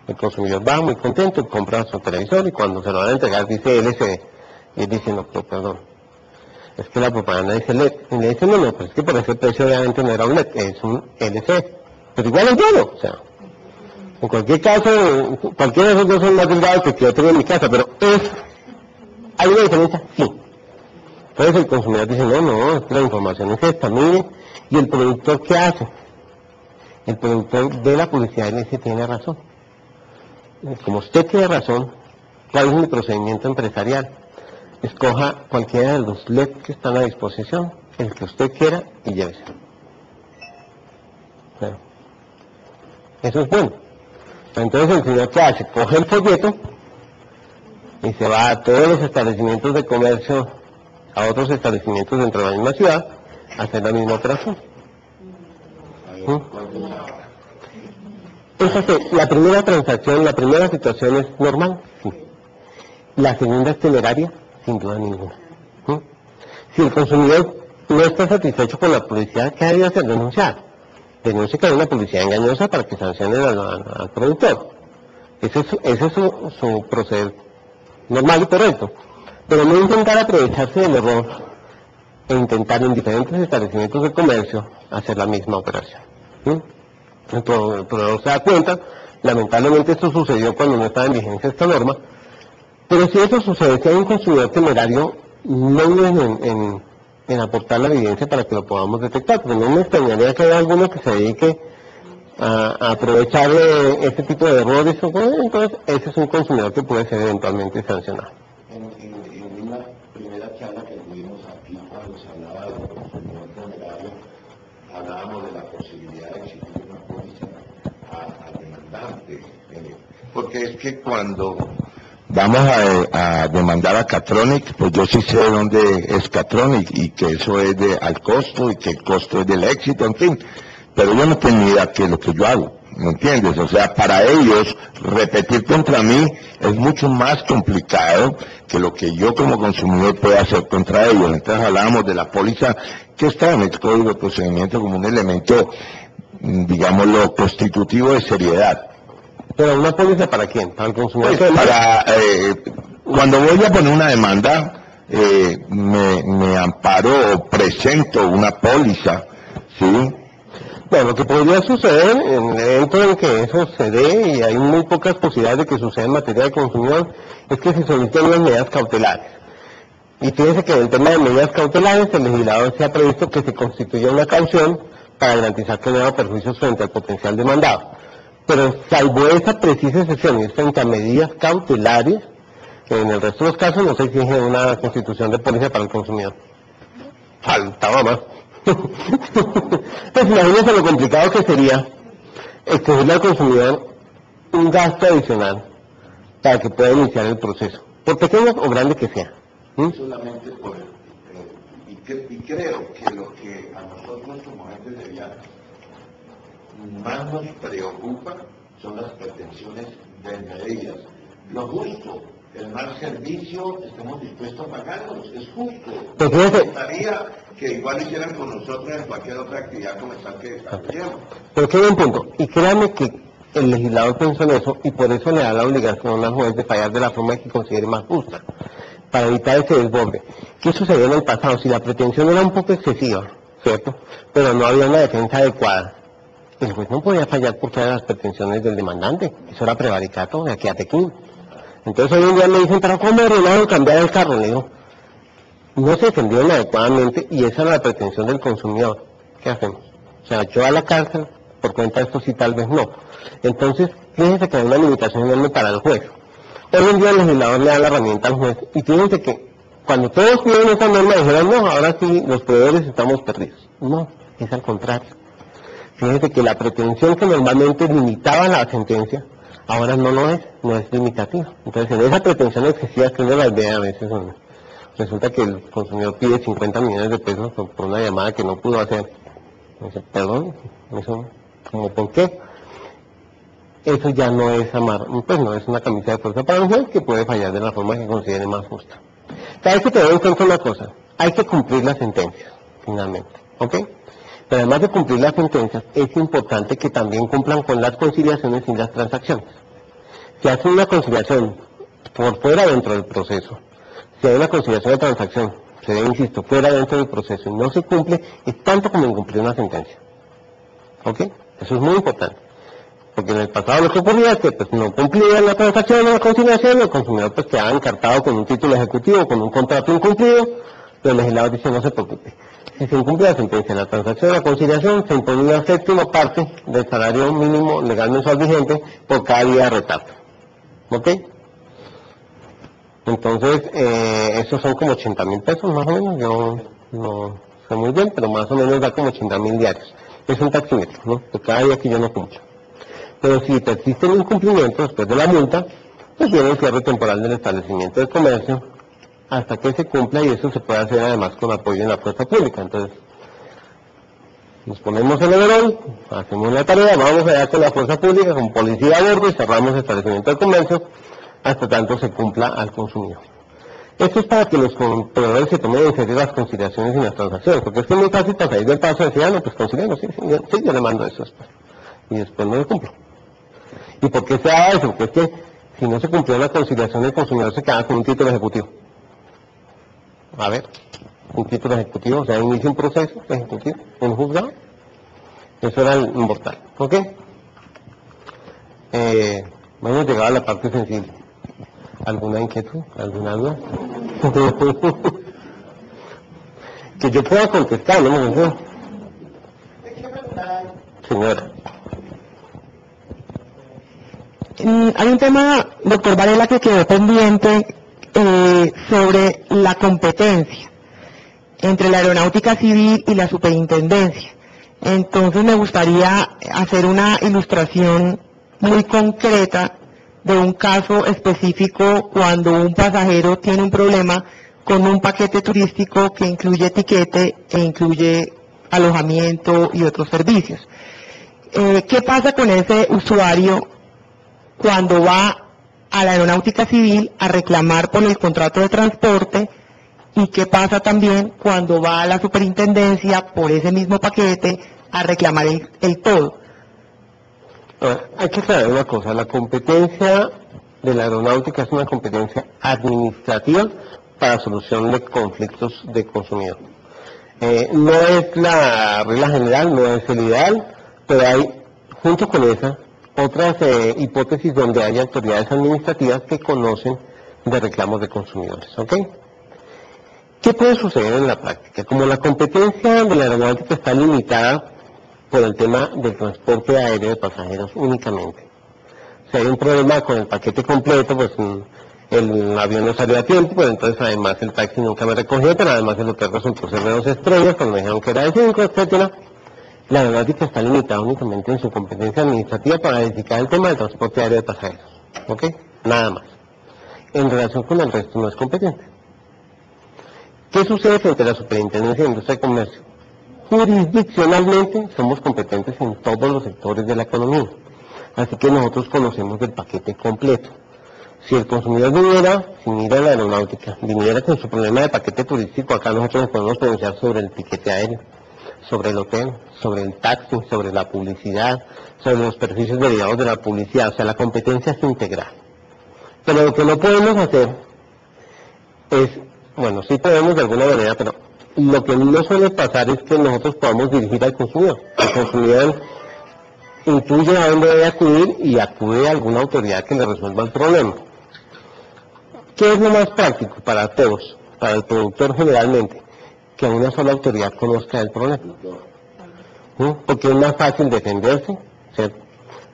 El consumidor va muy contento, compra su televisor y cuando se lo van a entregar dice LCD. Y él dice, no, pero perdón, es que la propaganda dice LED. Y le dice, no, no, pues es que por ese precio obviamente no era un LED, es un LC. Pero igual es bueno, o sea, en cualquier caso, cualquiera de esos dos son más delgados que yo tengo en mi casa, pero ¿hay una diferencia? Sí. Entonces el consumidor dice, no, no, es que la información es esta, mire, y el productor, ¿qué hace? El productor de la publicidad le dice, tiene razón. Como usted tiene razón, ¿cuál es mi procedimiento empresarial? Escoja cualquiera de los LED que están a disposición, el que usted quiera y llévese. Claro. Eso es bueno. Entonces el señor, ¿qué hace? Coge el folleto y se va a todos los establecimientos de comercio, a otros establecimientos dentro de la misma ciudad, a hacer la misma operación. Entonces, la primera transacción, la primera situación es normal, sí. La segunda es temeraria, sin duda ninguna. Si el consumidor no está satisfecho con la publicidad, ¿qué debe hacer? Denunciar. Denuncie que hay una publicidad engañosa para que sancionen al productor. Ese es su proceder normal y correcto. Pero no intentar aprovecharse del error e intentar en diferentes establecimientos de comercio hacer la misma operación. El proveedor se da cuenta, lamentablemente esto sucedió cuando no estaba en vigencia esta norma, pero si eso sucede, si hay un consumidor temerario, no duden en aportar la evidencia para que lo podamos detectar, porque no me extrañaría que haya alguno que se dedique a aprovechar este tipo de errores, entonces ese es un consumidor que puede ser eventualmente sancionado. En una primera charla que tuvimos aquí, cuando se hablaba del consumidor temerario, hablábamos de la posibilidad de exigir una póliza al demandante, porque es que cuando vamos a demandar a Catronic, pues yo sí sé dónde es Catronic y que eso es al costo y que el costo es del éxito, en fin, pero yo no tengo ni idea qué es lo que yo hago, ¿me entiendes? O sea, para ellos repetir contra mí es mucho más complicado que lo que yo como consumidor pueda hacer contra ellos. Entonces hablábamos de la póliza que está en el Código de Procedimiento como un elemento, digámoslo, constitutivo de seriedad. ¿Pero una póliza para quién? ¿Para el consumidor? Pues cuando voy a poner una demanda, me amparo o presento una póliza, ¿sí? Bueno, lo que podría suceder en el evento en que eso se dé, y hay muy pocas posibilidades de que suceda en materia de consumidor, es que se soliciten unas medidas cautelares. Y fíjense que en el tema de medidas cautelares, el legislador se ha previsto que se constituya una caución para garantizar que no haya perjuicios frente al potencial demandado. Pero salvo esa precisa excepción, y frente a medidas cautelares, que en el resto de los casos no se exige una constitución de póliza para el consumidor. Faltaba más. Pues imagínense lo complicado que sería exigirle al consumidor un gasto adicional para que pueda iniciar el proceso, por pequeño o grande que sea. Solamente por y creo que lo que a nosotros como agentes de viajes más nos preocupa son las pretensiones desmedidas. Lo justo, el mal servicio, estamos dispuestos a pagarlos, es justo. Pues fíjese, Me gustaría que igual hicieran con nosotros en cualquier otra actividad comercial que desarrollemos. pero que hay un punto, y créanme que el legislador pensó en eso, y por eso le da la obligación al juez de fallar de la forma que considere más justa, para evitar ese desborde. ¿Qué sucedió en el pasado? Si la pretensión era un poco excesiva, ¿cierto?, pero no había una defensa adecuada, el juez no podía fallar porque eran las pretensiones del demandante, eso era prevaricato de aquí a Tequín. Entonces hoy en día me dicen, ¿pero cómo ordenaron cambiar el carro? Le digo, no se defendieron adecuadamente y esa era la pretensión del consumidor. ¿Qué hacemos? O sea, yo a la cárcel, por cuenta de esto sí, tal vez no. Entonces, fíjense que hay una limitación enorme para el juez. Hoy en día el legislador le da la herramienta al juez y fíjense que cuando todos piden esa norma dijeron, no, ahora sí los proveedores estamos perdidos. No, es al contrario. Fíjense que la pretensión que normalmente limitaba la sentencia, ahora no lo es, no es limitativa. Entonces, en esa pretensión excesiva que uno las ve a veces, resulta que el consumidor pide 50 millones de pesos por una llamada que no pudo hacer. Dice, perdón, eso, ¿como por qué? Eso ya no es pues no es una camisa de fuerza para un juez que puede fallar de la forma que considere más justa. Pero hay que tener en cuenta una cosa, hay que cumplir las sentencias, finalmente, ¿ok? Pero además de cumplir las sentencias, es importante que también cumplan con las conciliaciones y las transacciones. Si hacen una conciliación por fuera dentro del proceso, Si hay una conciliación de transacción, se ve, insisto, fuera dentro del proceso y no se cumple, es tanto como incumplir una sentencia. ¿Ok? Eso es muy importante. Porque en el pasado lo que ocurría es que pues, no cumplían la transacción o la conciliación, el consumidor pues quedaba encartado con un título ejecutivo, con un contrato incumplido, los legisladores dicen no se preocupe. Si se incumple la sentencia, la transacción o la conciliación, se impone una séptima parte del salario mínimo legal mensual vigente por cada día de retardo. ¿Ok? Entonces, esos son como 80.000 pesos más o menos, yo no sé muy bien, pero más o menos da como 80.000 diarios. Es un taxímetro, ¿no? Por cada día que yo no cumplo. Pero si persiste el incumplimiento después de la multa, pues viene el cierre temporal del establecimiento de comercio hasta que se cumpla, y eso se puede hacer además con apoyo en la fuerza pública. Entonces, nos ponemos el overol, hacemos la tarea, vamos allá con la fuerza pública, con policía a bordo, y cerramos el establecimiento de comercio hasta tanto se cumpla al consumidor. Esto es para que los proveedores se tomen en serio las conciliaciones y las transacciones, porque es que es muy fácil para salir del paso y decir, no, pues conciliamos, sí, yo le mando eso después, y después no lo cumplo. ¿Y por qué se haga eso? Porque es que si no se cumplió la conciliación, el consumidor se queda con un título ejecutivo. A ver, un título ejecutivo, o sea, inicia un proceso ejecutivo en un juzgado. Eso era el mortal, ¿ok? Hemos llegado a la parte sensible. ¿Alguna inquietud? ¿Alguna duda? Que yo pueda contestar, ¿no? Señora. Hay un tema, doctor Varela, que quedó pendiente sobre la competencia entre la Aeronáutica Civil y la Superintendencia. Entonces me gustaría hacer una ilustración muy concreta de un caso específico cuando un pasajero tiene un problema con un paquete turístico que incluye etiquete e incluye alojamiento y otros servicios. ¿Qué pasa con ese usuario cuando va a la Aeronáutica Civil a reclamar por el contrato de transporte? ¿Y qué pasa también cuando va a la superintendencia por ese mismo paquete a reclamar el todo? Hay que saber una cosa, la competencia de la aeronáutica es una competencia administrativa para solución de conflictos de consumidor. No es la regla general, no es el ideal, pero hay, junto con esa, otras hipótesis donde hay autoridades administrativas que conocen de reclamos de consumidores, ¿ok? ¿Qué puede suceder en la práctica? Como la competencia de la aeronáutica está limitada por el tema del transporte aéreo de pasajeros únicamente. Si hay un problema con el paquete completo, pues el avión no salió a tiempo, pues entonces además el taxi nunca me recogió, pero además el hotel resultó ser de 2 estrellas, cuando me dijeron que era de 5, etcétera. La aeronáutica está limitada únicamente en su competencia administrativa para verificar el tema del transporte aéreo de pasajeros. ¿Ok? Nada más. En relación con el resto no es competente. ¿Qué sucede frente a la Superintendencia de Industria y Comercio? Jurisdiccionalmente somos competentes en todos los sectores de la economía. Así que nosotros conocemos del paquete completo. Si el consumidor viniera, sin ir a la aeronáutica, viniera con su problema de paquete turístico, acá nosotros nos podemos pronunciar sobre el tiquete aéreo, sobre el hotel, sobre el taxi, sobre la publicidad, sobre los beneficios derivados de la publicidad. O sea, la competencia es integral. Pero lo que no podemos hacer es, bueno, sí podemos de alguna manera, pero lo que no suele pasar es que nosotros podamos dirigir al consumidor. El consumidor intuye a dónde debe acudir y acude a alguna autoridad que le resuelva el problema. ¿Qué es lo más práctico para todos, para el productor generalmente? Que una sola autoridad conozca el problema. Porque es más fácil defenderse, ¿cierto?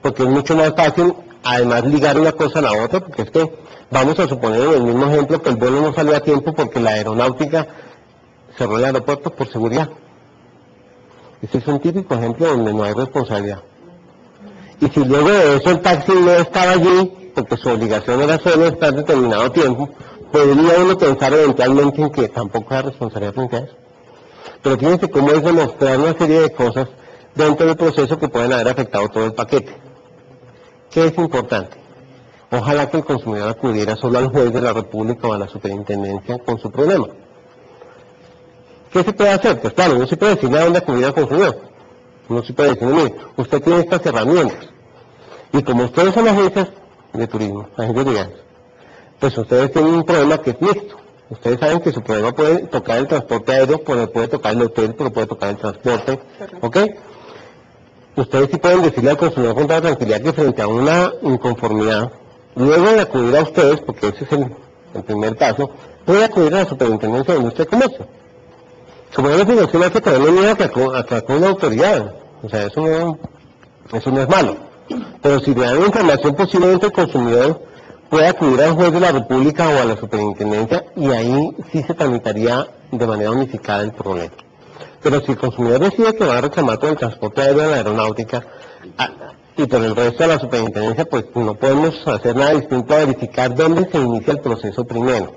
Porque es mucho más fácil, además, ligar una cosa a la otra, porque es que, vamos a suponer en el mismo ejemplo que el vuelo no salió a tiempo porque la aeronáutica cerró el aeropuerto por seguridad. Este es un típico ejemplo donde no hay responsabilidad. Y si luego de eso el taxi no estaba allí, porque su obligación era solo estar determinado tiempo, podría uno pensar eventualmente en que tampoco hay responsabilidad frente a eso. Pero fíjense cómo es demostrar una serie de cosas dentro del proceso que pueden haber afectado todo el paquete. ¿Qué es importante? Ojalá que el consumidor acudiera solo al juez de la República o a la superintendencia con su problema. ¿Qué se puede hacer? Pues claro, no se puede decirle a dónde acudir al consumidor. No se puede decir, mire, usted tiene estas herramientas. Y como ustedes son agencias de turismo, agencias de viajes, pues ustedes tienen un problema que es mixto. Ustedes saben que su problema puede tocar el transporte aéreo, puede tocar el hotel, pero puede tocar el transporte, ¿ok? Ustedes sí pueden decirle al consumidor con toda tranquilidad que frente a una inconformidad, luego de acudir a ustedes, porque ese es el primer paso, puede acudir a la Superintendencia de Industria y Comercio. Como yo les digo, no hay que tenerle miedo a que acude una autoridad, o sea, eso no es malo. Pero si le dan información, posiblemente el consumidor puede acudir al juez de la República o a la Superintendencia y ahí sí se tramitaría de manera unificada el problema. Pero si el consumidor decide que va a reclamar por el transporte aéreo de la aeronáutica y por el resto de la Superintendencia, pues no podemos hacer nada distinto a verificar dónde se inicia el proceso primero.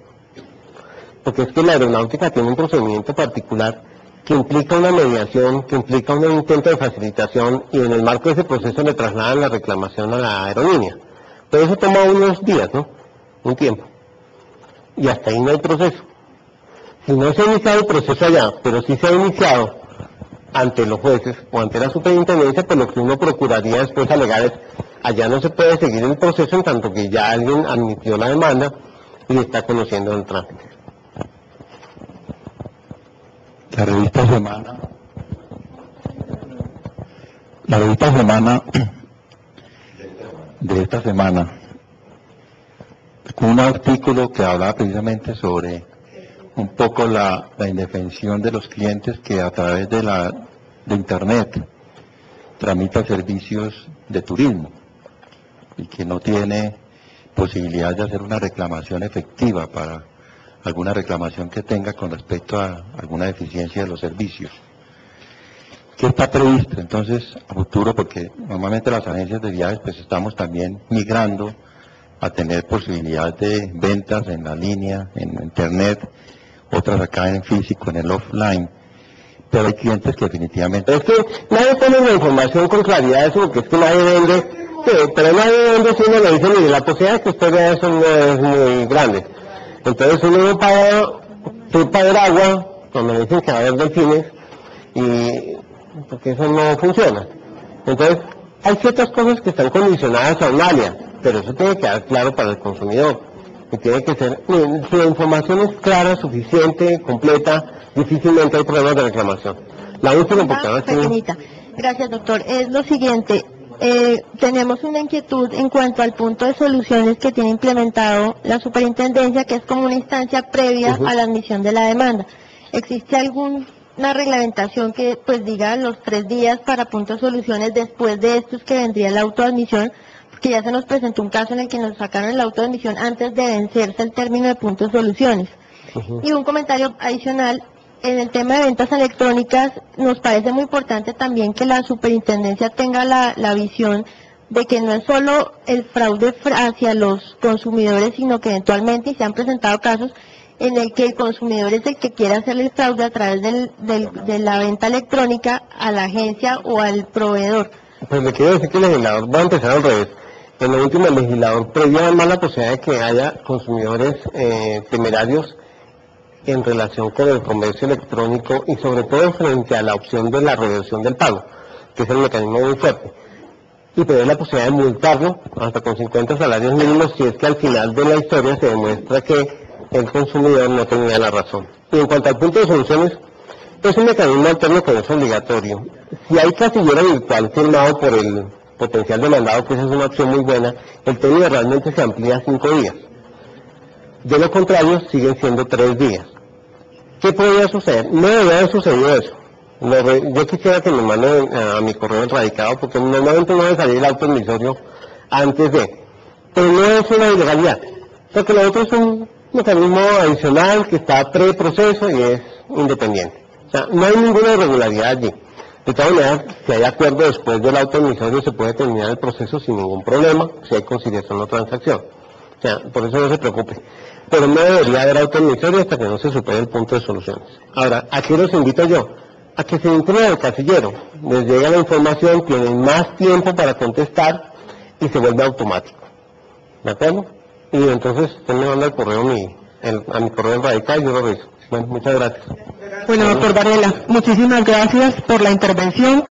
Porque es que la aeronáutica tiene un procedimiento particular que implica una mediación, que implica un intento de facilitación y en el marco de ese proceso le trasladan la reclamación a la aerolínea. Pero eso toma unos días, ¿no? Un tiempo. Y hasta ahí no hay proceso. Si no se ha iniciado el proceso allá, pero sí se ha iniciado ante los jueces o ante la Superintendencia, pues lo que uno procuraría después alegar es, allá no se puede seguir el proceso en tanto que ya alguien admitió la demanda y está conociendo el trámite. La revista Semana de esta semana, con un artículo que hablaba precisamente sobre un poco la indefensión de los clientes que a través de Internet tramita servicios de turismo y que no tiene posibilidad de hacer una reclamación efectiva para alguna reclamación que tenga con respecto a alguna deficiencia de los servicios. ¿Qué está previsto entonces a futuro? Porque normalmente las agencias de viajes pues estamos también migrando a tener posibilidad de ventas en la línea, en Internet, otras acá en físico, en el offline, pero hay clientes que definitivamente... Es que nadie pone la información con claridad, eso porque es que nadie vende, sí, pero nadie vende si uno le dice, mire, la posibilidad de que usted vea eso no es muy grande. Entonces uno paga el agua cuando le dicen que va a haber delfines, y porque eso no funciona. Entonces, hay ciertas cosas que están condicionadas a un área, pero eso tiene que quedar claro para el consumidor. Y tiene que ser, si la información es clara, suficiente, completa, difícilmente hay problemas de reclamación. La última, porque ahora sí... Pequeñita. Gracias, doctor. Es lo siguiente. Tenemos una inquietud en cuanto al punto de soluciones que tiene implementado la Superintendencia, que es como una instancia previa a la admisión de la demanda. ¿Existe alguna reglamentación que pues diga los 3 días para punto de soluciones después de estos que vendría la autoadmisión? Porque ya se nos presentó un caso en el que nos sacaron la autoadmisión antes de vencerse el término de punto de soluciones. Y un comentario adicional. En el tema de ventas electrónicas, nos parece muy importante también que la Superintendencia tenga la visión de que no es solo el fraude hacia los consumidores, sino que eventualmente, y se han presentado casos, en el que el consumidor es el que quiere hacer el fraude a través de la venta electrónica a la agencia o al proveedor. Pues le quiero decir que el legislador va a empezar al revés. En el último, el legislador previó además la posibilidad de que haya consumidores temerarios en relación con el comercio electrónico y sobre todo frente a la opción de la reversión del pago, que es el mecanismo muy fuerte. Y tener la posibilidad de multarlo hasta con 50 salarios mínimos si es que al final de la historia se demuestra que el consumidor no tenía la razón. Y en cuanto al punto de soluciones, es un mecanismo alterno que no es obligatorio. Si hay casillero virtual firmado por el potencial demandado, que esa es una opción muy buena, el término realmente se amplía a 5 días. De lo contrario, siguen siendo 3 días. ¿Qué podría suceder? No debería haber sucedido eso. Yo quisiera que me manden a mi correo radicado, porque normalmente no debe salir el auto emisorio antes de. Pero no es una ilegalidad. Porque lo otro es un mecanismo adicional que está preproceso y es independiente. O sea, no hay ninguna irregularidad allí. De todas maneras, si hay acuerdo después del auto emisorio, se puede terminar el proceso sin ningún problema, si hay conciliación o transacción. O sea, por eso no se preocupe. Pero no debería haber autoadmisión hasta que no se supere el punto de soluciones. Ahora, aquí los invito yo, a que se entren al casillero, les llega la información, tienen más tiempo para contestar y se vuelve automático. ¿De acuerdo? Y entonces usted me manda el correo a mi correo radical y yo lo reviso. Bueno, muchas gracias. Bueno, doctor Varela, muchísimas gracias por la intervención.